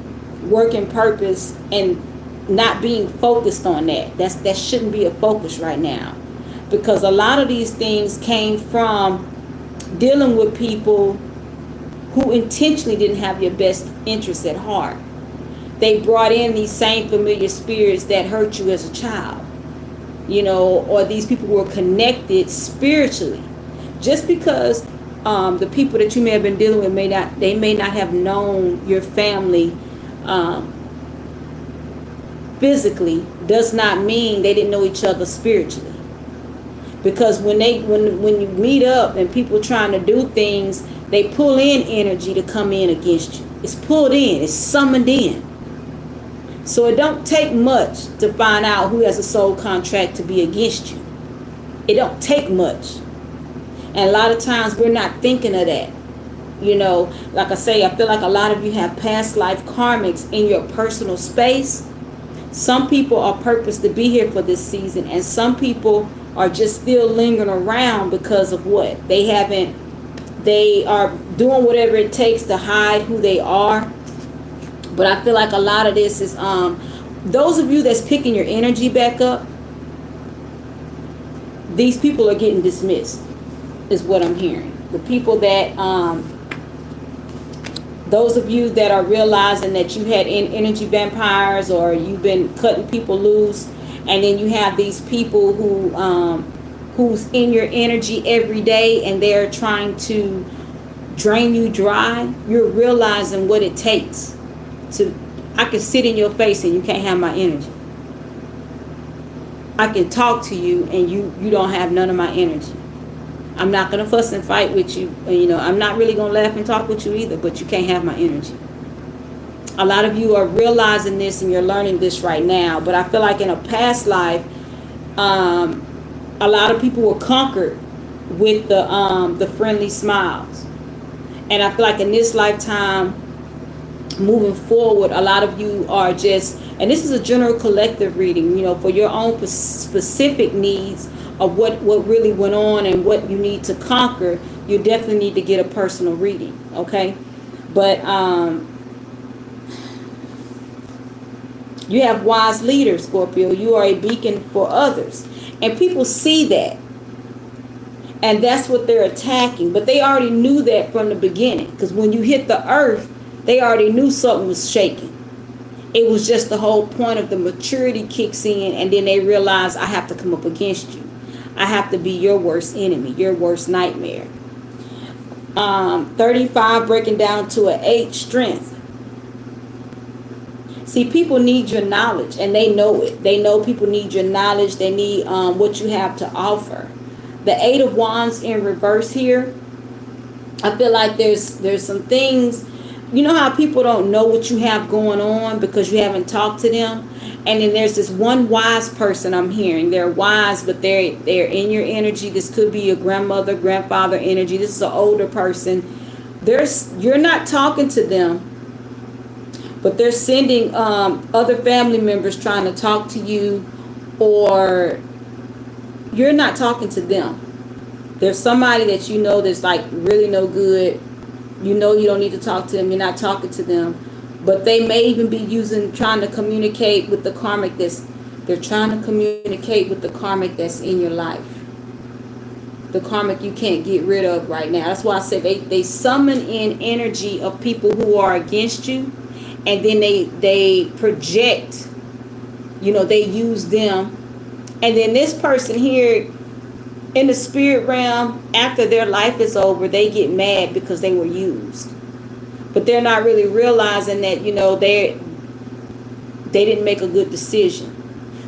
working purpose and not being focused on that. That shouldn't be a focus right now, because a lot of these things came from dealing with people who intentionally didn't have your best interests at heart. They brought in these same familiar spirits that hurt you as a child, you know, or these people were connected spiritually. Just because the people that you may have been dealing with may not have known your family physically, does not mean they didn't know each other spiritually. Because when you meet up and people trying to do things, they pull in energy to come in against you. It's pulled in, it's summoned in. So it don't take much to find out who has a soul contract to be against you. It don't take much. And a lot of times we're not thinking of that. You know, like I say, I feel like a lot of you have past life karmics in your personal space. Some people are purposed to be here for this season, and some people are just still lingering around because of what? They are doing whatever it takes to hide who they are. But I feel like a lot of this is, those of you that's picking your energy back up, these people are getting dismissed, is what I'm hearing. The people that, those of you that are realizing that you had energy vampires, or you've been cutting people loose, and then you have these people who's in your energy every day and they're trying to drain you dry. You're realizing what it takes to, I can sit in your face and you can't have my energy. I can talk to you and you don't have none of my energy. I'm not going to fuss and fight with you. You know, I'm not really going to laugh and talk with you either, but you can't have my energy. A lot of you are realizing this and you're learning this right now. But I feel like in a past life, a lot of people were conquered with the friendly smiles. And I feel like in this lifetime, moving forward, a lot of you are just, and this is a general collective reading, for your own specific needs of what really went on and what you need to conquer. You definitely need to get a personal reading, okay? But you have wise leaders, Scorpio. You are a beacon for others, and people see that, and that's what they're attacking. But they already knew that from the beginning, because when you hit the earth, they already knew something was shaking. It was just the whole point of the maturity kicks in, and then they realize, I have to come up against you. I have to be your worst enemy, your worst nightmare. 35 breaking down to an 8, strength. See, people need your knowledge, and they know it. They know people need your knowledge. They need what you have to offer. The 8 of Wands in reverse here. I feel like there's some things. You know how people don't know what you have going on because you haven't talked to them? And then there's this one wise person I'm hearing. They're wise, but they're in your energy. This could be your grandmother, grandfather energy. This is an older person. You're not talking to them, but they're sending other family members trying to talk to you, or you're not talking to them. There's somebody that you know that's like really no good. You know you don't need to talk to them. You're not talking to them. But they may even be trying to communicate with the karmic they're trying to communicate with the karmic that's in your life. The karmic you can't get rid of right now. That's why I say they summon in energy of people who are against you, and then they project, they use them. And then this person here in the spirit realm, after their life is over, they get mad because they were used. But they're not really realizing that, they didn't make a good decision.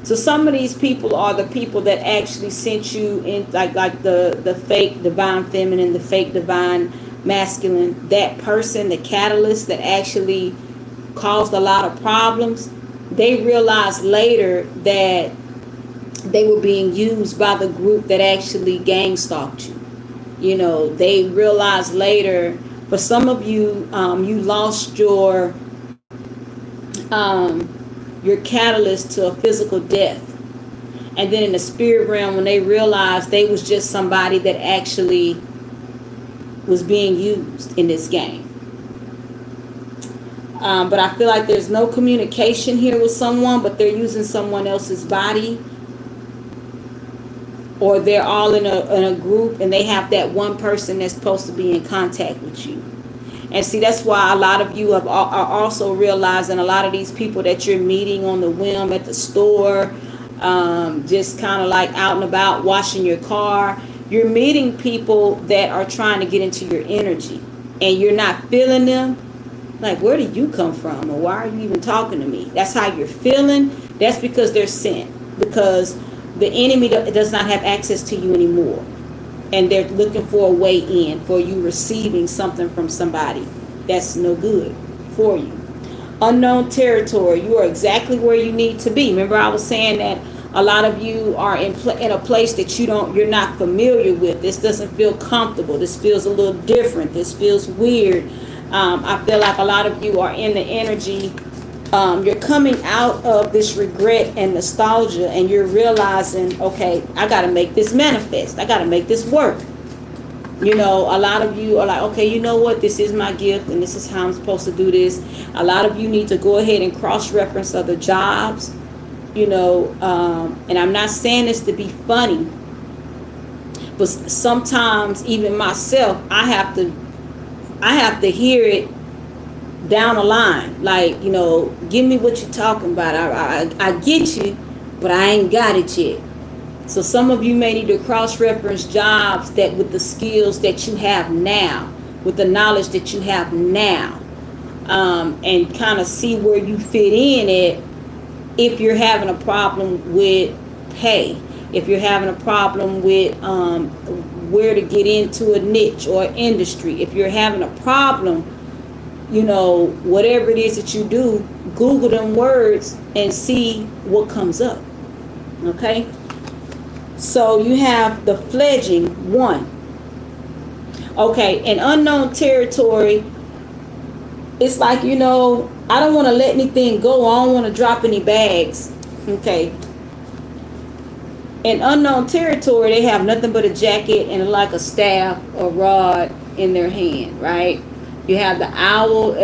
So some of these people are the people that actually sent you in, like the fake divine feminine, the fake divine masculine. That person, the catalyst that actually caused a lot of problems, they realized later that they were being used by the group that actually gang stalked you. They realized later. For some of you, you lost your catalyst to a physical death. And then in the spirit realm, when they realized they was just somebody that actually was being used in this game. But I feel like there's no communication here with someone, but they're using someone else's body. Or they're all in a group, and they have that one person that's supposed to be in contact with you. And see, that's why a lot of you are also realizing a lot of these people that you're meeting on the whim at the store, just kind of like out and about washing your car. You're meeting people that are trying to get into your energy, and you're not feeling them. Like, where do you come from? Or why are you even talking to me? That's how you're feeling. That's because they're sent. Because the enemy does not have access to you anymore. And they're looking for a way in, for you receiving something from somebody that's no good for you. Unknown territory. You are exactly where you need to be. Remember, I was saying that a lot of you are in a place that you're not familiar with. This doesn't feel comfortable. This feels a little different. This feels weird. I feel like a lot of you are in the energy. You're coming out of this regret and nostalgia, and you're realizing, okay, I got to make this manifest. I got to make this work. A lot of you are like, okay, you know what? This is my gift, and this is how I'm supposed to do this. A lot of you need to go ahead and cross-reference other jobs, and I'm not saying this to be funny, but sometimes even myself, I have to hear it down the line, like, give me what you're talking about. I get you, but I ain't got it yet. So some of you may need to cross-reference jobs that with the skills that you have now, with the knowledge that you have now, and kind of see where you fit in it. If you're having a problem with pay, if you're having a problem with where to get into a niche or industry, if you're having a problem, whatever it is that you do, Google them words and see what comes up. Okay? So you have the fledging one. Okay, in unknown territory, it's like, I don't want to let anything go. I don't want to drop any bags. Okay. In unknown territory, they have nothing but a jacket and like a staff or rod in their hand, right? You have the owl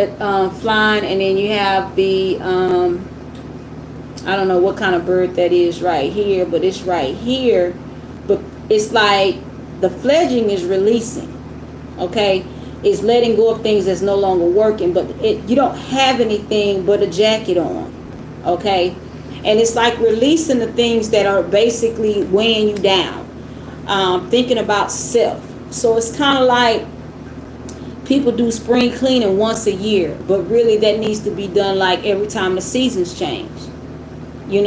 flying, and then you have the, I don't know what kind of bird that is right here, but it's right here. But it's like the fledging is releasing, okay? It's letting go of things that's no longer working, but you don't have anything but a jacket on, okay? And it's like releasing the things that are basically weighing you down, thinking about self. So it's kind of like people do spring cleaning once a year, but really that needs to be done like every time the seasons change. You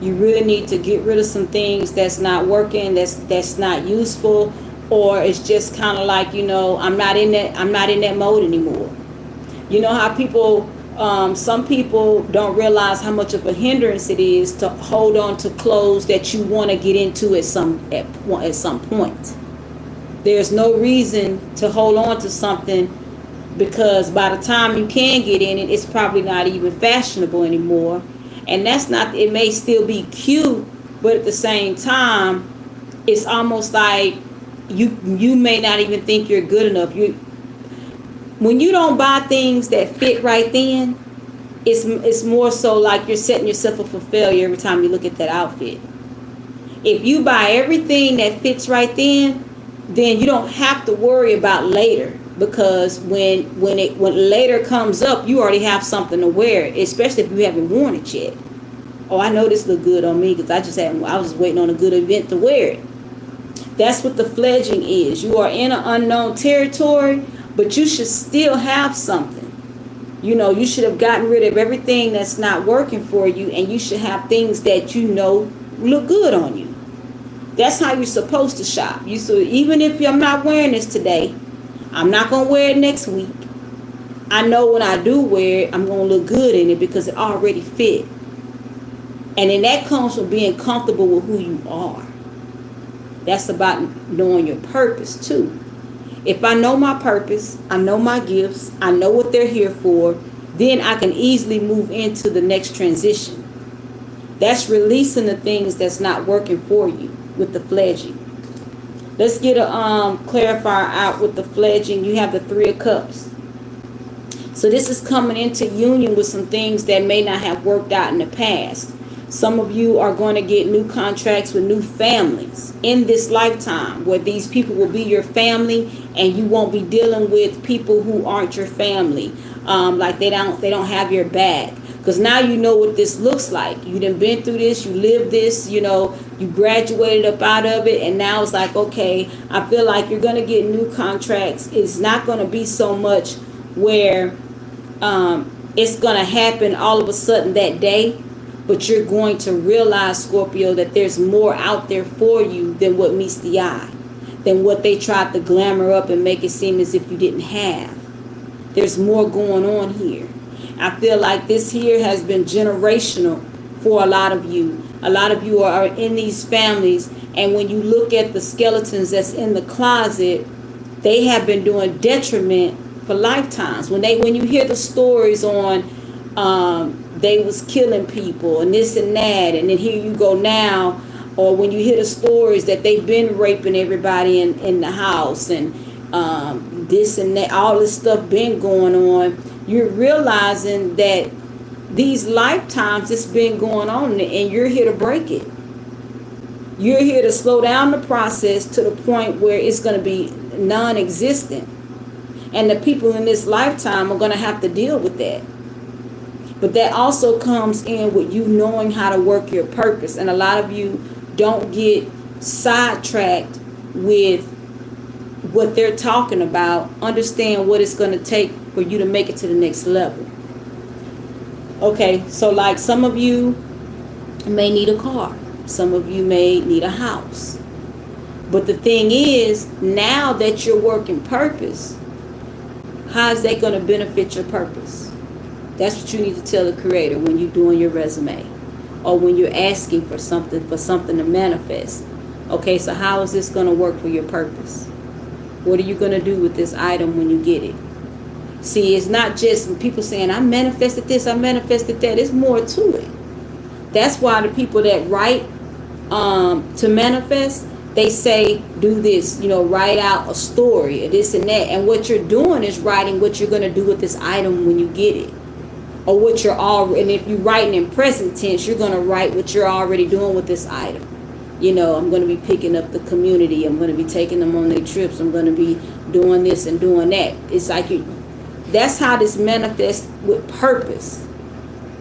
really need to get rid of some things that's not working, that's not useful, or it's just kind of like, I'm not in that mode anymore. You know how people, some people don't realize how much of a hindrance it is to hold on to clothes that you want to get into at some point. There's no reason to hold on to something, because by the time you can get in it, it's probably not even fashionable anymore. And that's not, it may still be cute, but at the same time, it's almost like you may not even think you're good enough. When you don't buy things that fit right then, it's more so like you're setting yourself up for failure every time you look at that outfit. If you buy everything that fits right then you don't have to worry about later, because when later comes up, you already have something to wear, especially if you haven't worn it yet. Oh, I know this look good on me because I was just waiting on a good event to wear it. That's what the fledging is. You are in an unknown territory, but you should still have something. You should have gotten rid of everything that's not working for you, and you should have things that look good on you. That's how you're supposed to shop. So even if I'm not wearing this today, I'm not going to wear it next week. I know when I do wear it, I'm going to look good in it because it already fit. And then that comes from being comfortable with who you are. That's about knowing your purpose too. If I know my purpose, I know my gifts, I know what they're here for, then I can easily move into the next transition. That's releasing the things that's not working for you with the fledging. Let's get a clarifier out with the fledging. You have the 3 of Cups. So this is coming into union with some things that may not have worked out in the past. Some of you are going to get new contracts with new families in this lifetime, where these people will be your family, and you won't be dealing with people who aren't your family. Like they don't have your back. Because now you know what this looks like. You done been through this, you lived this, you graduated up out of it, and now it's like, okay, I feel like you're going to get new contracts. It's not going to be so much where it's going to happen all of a sudden that day, but you're going to realize, Scorpio, that there's more out there for you than what meets the eye, than what they tried to glamour up and make it seem as if you didn't have. There's more going on here. I feel like this here has been generational for a lot of you. A lot of you are in these families, and when you look at the skeletons that's in the closet, they have been doing detriment for lifetimes. When you hear the stories on they was killing people and this and that, and then here you go now, or when you hear the stories that they've been raping everybody in the house, and this and that, all this stuff been going on, you're realizing that these lifetimes it's been going on, and you're here to break it. You're here to slow down the process to the point where it's going to be non-existent. And the people in this lifetime are going to have to deal with that. But that also comes in with you knowing how to work your purpose. And a lot of you don't get sidetracked with what they're talking about. Understand what it's going to take for you to make it to the next level. Okay, so like some of you may need a car. Some of you may need a house. But the thing is, now that you're working purpose, how is that going to benefit your purpose? That's what you need to tell the Creator when you're doing your resume, or when you're asking for something to manifest. Okay, so how is this going to work for your purpose? What are you going to do with this item when you get it? See, it's not just people saying, I manifested this, I manifested that. It's more to it. That's why the people that write to manifest, they say, do this, write out a story, or this and that. And what you're doing is writing what you're going to do with this item when you get it. Or what you're already, and if you're writing in present tense, you're going to write what you're already doing with this item. I'm going to be picking up the community. I'm going to be taking them on their trips. I'm going to be doing this and doing that. It's like that's how this manifests with purpose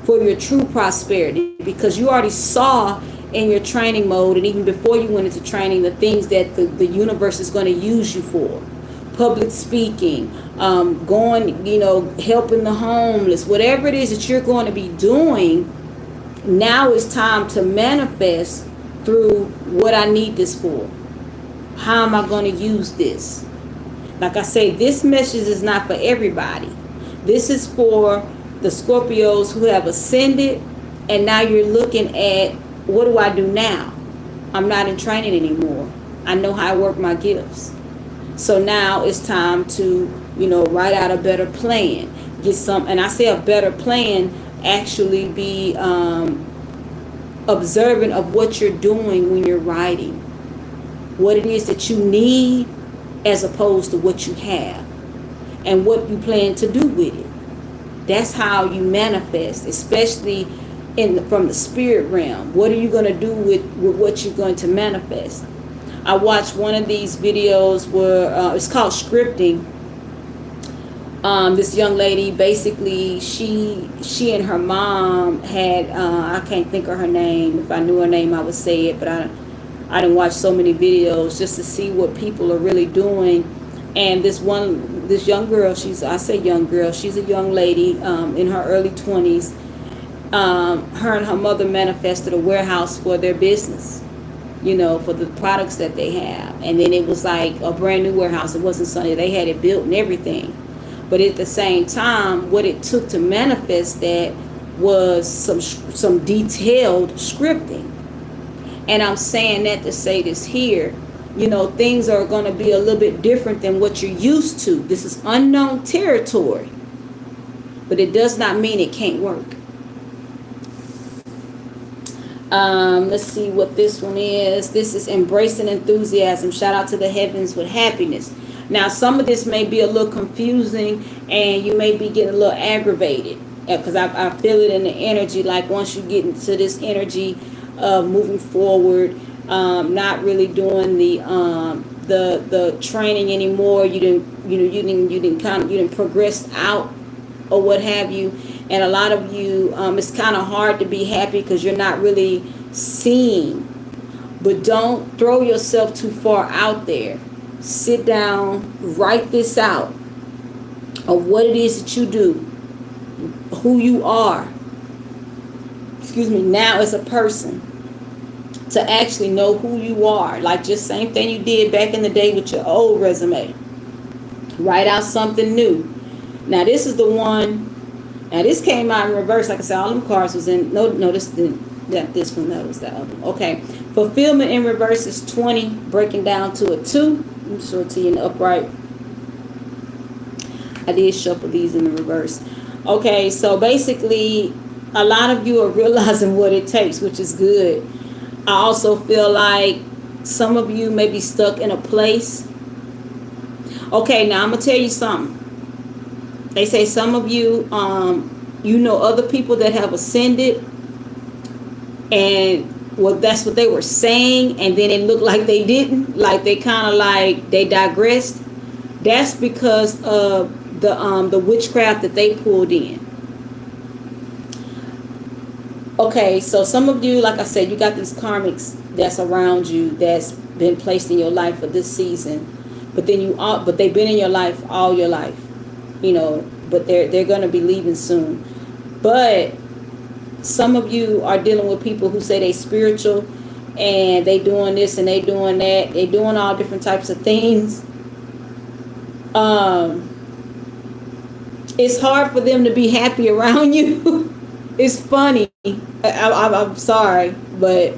for your true prosperity, because you already saw in your training mode, and even before you went into training, the things that the universe is going to use you for. Public speaking, going, helping the homeless, whatever it is that you're going to be doing. Now it's time to manifest through what I need this for. How am I going to use this? Like I say, this message is not for everybody. This is for the Scorpios who have ascended, and now you're looking at, what do I do now? I'm not in training anymore. I know how I work my gifts. So now it's time to, write out a better plan. Get some, and I say a better plan, actually be observant of what you're doing when you're writing. What it is that you need as opposed to what you have. And what you plan to do with it. That's how you manifest, especially from the spirit realm. What are you going to do with what you're going to manifest? I watched one of these videos where it's called scripting. This young lady, basically, she and her mom had, I can't think of her name. If I knew her name, I would say it, but I didn't watch so many videos just to see what people are really doing. And this young girl, she's a young lady in her early 20s. Her and her mother manifested a warehouse for their business, for the products that they have. And then it was like a brand new warehouse. It wasn't something, they had it built and everything. But at the same time, what it took to manifest that was some detailed scripting. And I'm saying that to say this here, things are going to be a little bit different than what you're used to. This is unknown territory. But it does not mean it can't work. Let's see what this one is. This is embracing enthusiasm. Shout out to the heavens with happiness. Now, some of this may be a little confusing, and you may be getting a little aggravated, because I feel it in the energy. Like once you get into this energy of moving forward, not really doing the training anymore. You didn't progress out or what have you. And a lot of you, it's kind of hard to be happy because you're not really seeing. But don't throw yourself too far out there. Sit down, write this out of what it is that you do, who you are. Now as a person, to actually know who you are. Like just same thing you did back in the day with your old resume. Write out something new. Now this is the one. Now this came out in reverse. Like I said, all them cards was in. No, this didn't. This one, that was that other one. Okay. Fulfillment in reverse is 20, breaking down to a 2. I'm show it to you in the upright. I did shuffle these in the reverse. Okay, so basically, a lot of you are realizing what it takes, which is good. I also feel like some of you may be stuck in a place. Okay, now I'm going to tell you something. They say some of you, other people that have ascended, and well, that's what they were saying, and then it looked like they didn't, like they kind of like they digressed. That's because of the witchcraft that they pulled in. Okay, so some of you, like I said, you got these karmics that's around you that's been placed in your life for this season, but they've been in your life all your life, but they're going to be leaving soon. But some of you are dealing with people who say they spiritual and they doing this and they doing that. They doing all different types of things. It's hard for them to be happy around you. It's funny. I'm sorry, but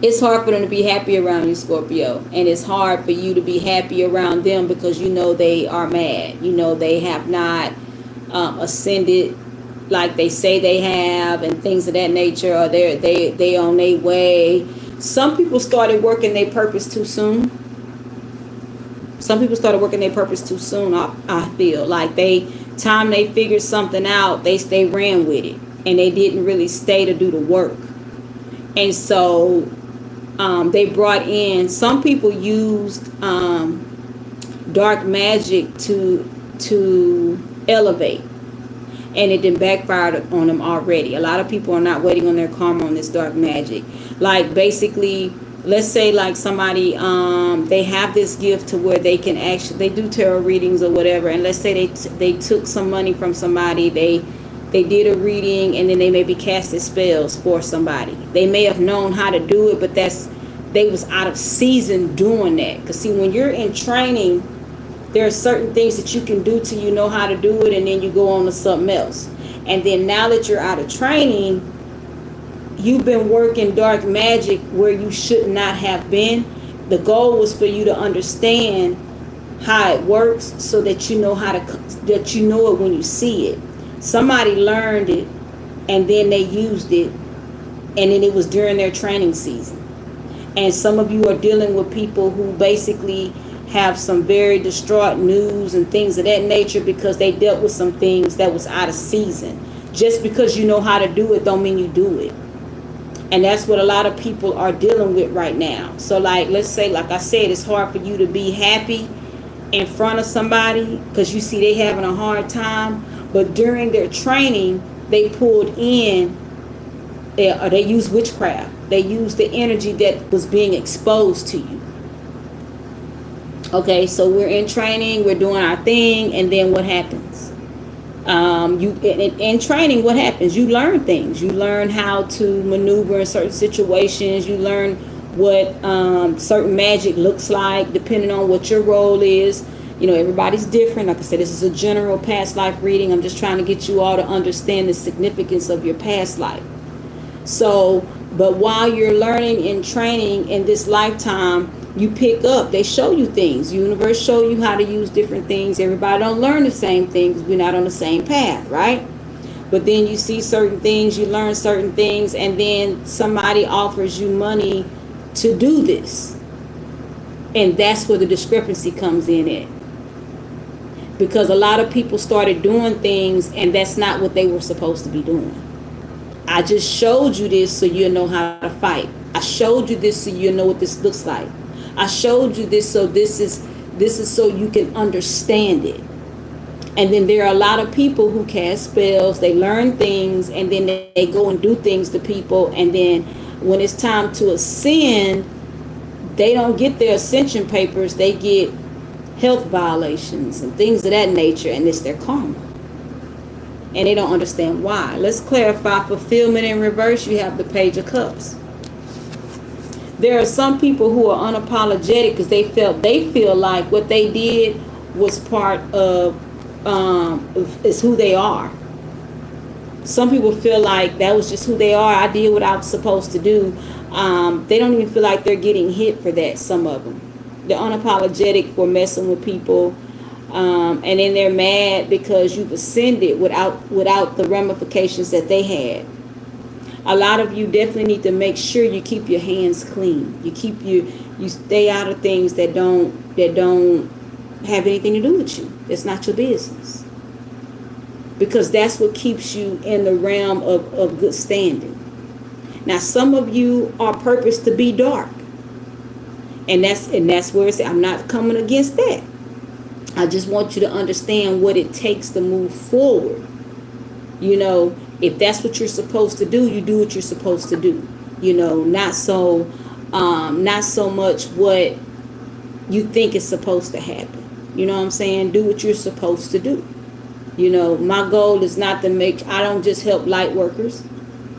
It's hard for them to be happy around you, Scorpio. And it's hard for you to be happy around them because you know they are mad. You know they have not ascended like they say they have, and things of that nature, or they on their way. Some people started working their purpose too soon. Some people started working their purpose too soon. I feel like they figured something out, they ran with it, and they didn't really stay to do the work. And so they brought in, some people used dark magic to elevate, and it didn't backfire on them already. A lot of people are not waiting on their karma on this dark magic. Like basically, let's say like somebody they have this gift to where they can actually, they do tarot readings or whatever, and let's say they took some money from somebody, they did a reading, and then they maybe casted spells for somebody. They may have known how to do it, but they was out of season doing that. Because see, when you're in training, there are certain things that you can do till you know how to do it, and then you go on to something else. And then now that you're out of training, you've been working dark magic where you should not have been. The goal was for you to understand how it works, so that you know that you know it when you see it. Somebody learned it, and then they used it, and then it was during their training season. And some of you are dealing with people who basically have some very distraught news and things of that nature because they dealt with some things that was out of season. Just because you know how to do it don't mean you do it. And that's what a lot of people are dealing with right now. So like, let's say, like I said, it's hard for you to be happy in front of somebody because you see they having a hard time. But during their training, they pulled in, they used witchcraft. They used the energy that was being exposed to you. Okay, so we're in training, we're doing our thing, and then what happens? In training, what happens? You learn things. You learn how to maneuver in certain situations. You learn what certain magic looks like, depending on what your role is. You know, everybody's different. Like I said, this is a general past life reading. I'm just trying to get you all to understand the significance of your past life. So, but while you're learning and training in this lifetime, you pick up, they show you things. Universe show you how to use different things. Everybody don't learn the same things. We're not on the same path, right? But then you see certain things, you learn certain things, and then somebody offers you money to do this. And that's where the discrepancy comes in at. Because a lot of people started doing things, and that's not what they were supposed to be doing. I just showed you this so you know how to fight. I showed you this so you know what this looks like. I showed you this so this is so you can understand it. And then there are a lot of people who cast spells, they learn things, and then they go and do things to people, and then when it's time to ascend, they don't get their ascension papers, they get health violations and things of that nature, and it's their karma. And they don't understand why. Let's clarify. Fulfillment in reverse, you have the Page of Cups. There are some people who are unapologetic because they feel like what they did was part of is who they are. Some people feel like that was just who they are. I did what I was supposed to do. They don't even feel like they're getting hit for that. Some of them, they're unapologetic for messing with people, and then they're mad because you've ascended without the ramifications that they had. A lot of you definitely need to make sure you keep your hands clean. You stay out of things that don't have anything to do with you. It's not your business. Because that's what keeps you in the realm of good standing. Now, some of you are purposed to be dark. And that's where it's at. I'm not coming against that. I just want you to understand what it takes to move forward. You know, if that's what you're supposed to do, you do what you're supposed to do. You know, not so much what you think is supposed to happen. You know what I'm saying? Do what you're supposed to do. You know, my goal is not to make. I don't just help light workers.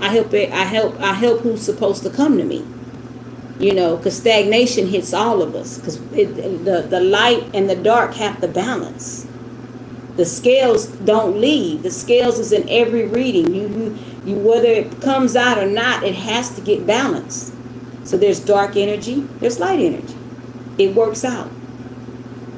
I help who's supposed to come to me. You know, because stagnation hits all of us. Because the light and the dark have to balance. The scales don't leave. The scales is in every reading. You whether it comes out or not, it has to get balanced. So there's dark energy, there's light energy. It works out.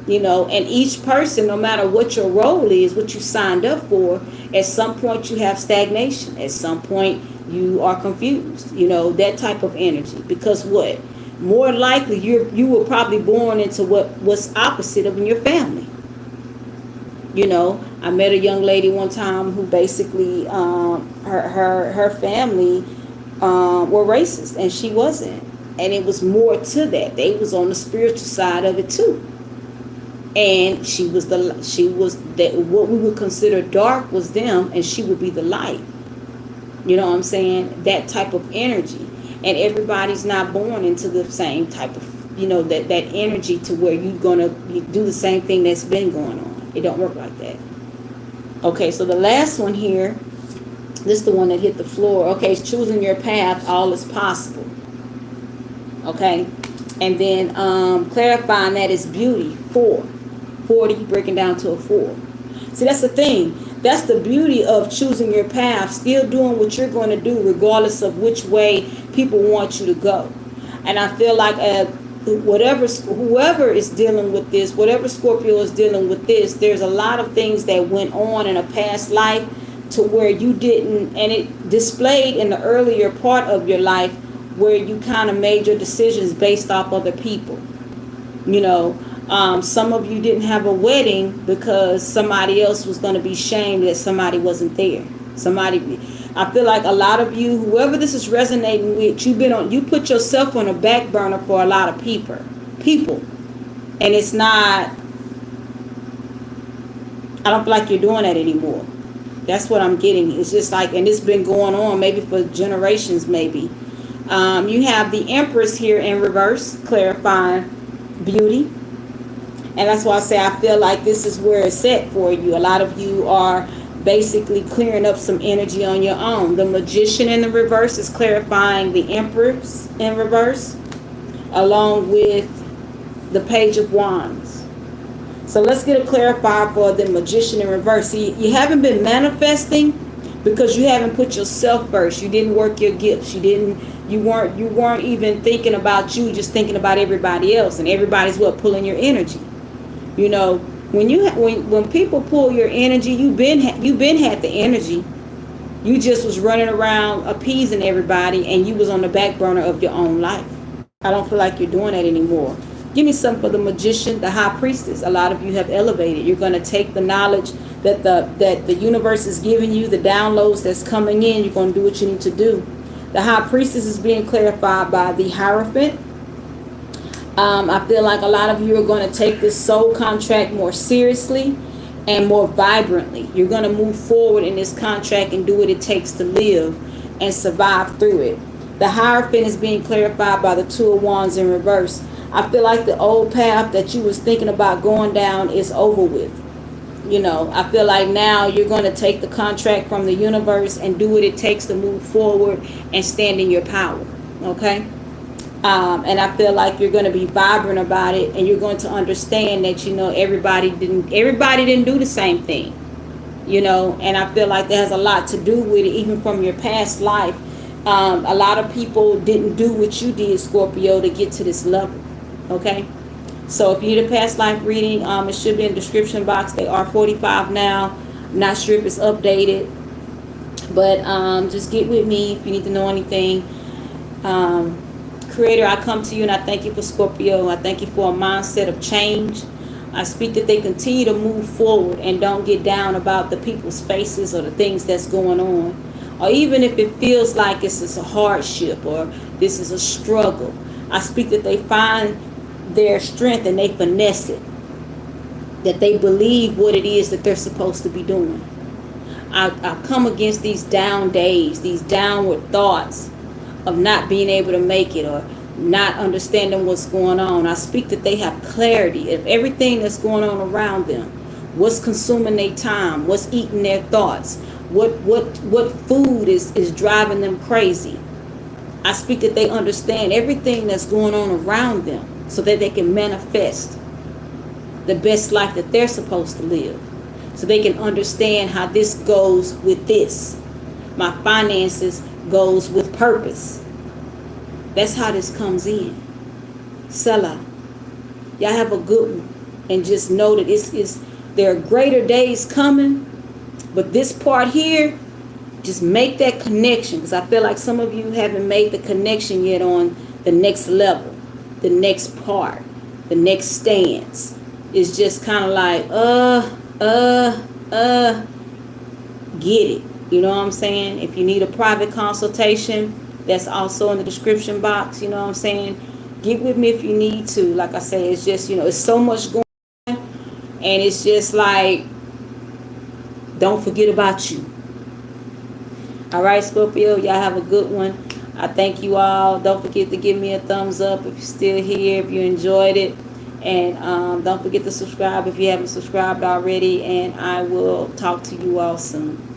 And each person, no matter what your role is, what you signed up for, at some point you have stagnation. At some point you are confused, that type of energy. Because what? More likely you were probably born into what's opposite of in your family. I met a young lady one time who basically her family were racist, and she wasn't. And it was more to that. They was on the spiritual side of it too. And she was that what we would consider dark was them, and she would be the light. You know what I'm saying? That type of energy. And everybody's not born into the same type of, that energy to where you're going to do the same thing that's been going on. It don't work like that. Okay, so the last one here, this is the one that hit the floor. Okay, it's choosing your path, all is possible. Okay, and then clarifying that is beauty, 40, breaking down to a 4. See, that's the thing. That's the beauty of choosing your path, still doing what you're going to do regardless of which way people want you to go. And I feel like whoever is dealing with this, whatever Scorpio is dealing with this, there's a lot of things that went on in a past life to where you didn't, and it displayed in the earlier part of your life where you kind of made your decisions based off other people. Some of you didn't have a wedding because somebody else was going to be shamed that somebody wasn't there. I feel like a lot of you, whoever this is resonating with, you put yourself on a back burner for a lot of people, and it's not. I don't feel like you're doing that anymore. That's what I'm getting. It's just like, and it's been going on maybe for generations, maybe. You have the Empress here in reverse, clarifying beauty. And that's why I say I feel like this is where it's set for you. A lot of you are basically clearing up some energy on your own. The Magician in the reverse is clarifying the Empress in reverse, along with the Page of Wands. So let's get a clarifier for the Magician in reverse. See, you haven't been manifesting because you haven't put yourself first. You didn't work your gifts. You weren't even thinking about you, just thinking about everybody else, and everybody's pulling your energy. When people pull your energy, you've been had the energy. You just was running around appeasing everybody, and you was on the back burner of your own life. I don't feel like you're doing that anymore. Give me something for the Magician, the High Priestess. A lot of you have elevated. You're going to take the knowledge that the universe is giving you, the downloads that's coming in. You're going to do what you need to do. The High Priestess is being clarified by the Hierophant. I feel like a lot of you are going to take this soul contract more seriously and more vibrantly. You're going to move forward in this contract and do what it takes to live and survive through it. The Hierophant is being clarified by the Two of Wands in reverse. I feel like the old path that you was thinking about going down is over with. I feel like now you're going to take the contract from the universe and do what it takes to move forward and stand in your power. Okay? And I feel like you're going to be vibrant about it, and you're going to understand that everybody didn't do the same thing, and I feel like that has a lot to do with it, even from your past life. A lot of people didn't do what you did, Scorpio, to get to this level. Okay, so if you need a past life reading, it should be in the description box. They are $45 now. I'm not sure if it's updated, but just get with me if you need to know anything. Creator, I come to you and I thank you for Scorpio. I thank you for a mindset of change. I speak that they continue to move forward and don't get down about the people's faces or the things that's going on. Or even if it feels like this is a hardship or this is a struggle, I speak that they find their strength and they finesse it. That they believe what it is that they're supposed to be doing. I come against these down days, these downward thoughts of not being able to make it or not understanding what's going on. I speak that they have clarity of everything that's going on around them. What's consuming their time, what's eating their thoughts, what food is driving them crazy. I speak that they understand everything that's going on around them so that they can manifest the best life that they're supposed to live. So they can understand how this goes with this. My finances goes with purpose. That's how this comes in. Selah. Y'all have a good one. And just know that there are greater days coming. But this part here, just make that connection. Because I feel like some of you haven't made the connection yet on the next level, the next part, the next stance. It's just kind of like, get it. You know what I'm saying? If you need a private consultation, that's also in the description box. You know what I'm saying? Get with me if you need to. Like I say, it's just, it's so much going on. And it's just like, don't forget about you. All right, Scorpio, y'all have a good one. I thank you all. Don't forget to give me a thumbs up if you're still here, if you enjoyed it. And don't forget to subscribe if you haven't subscribed already. And I will talk to you all soon.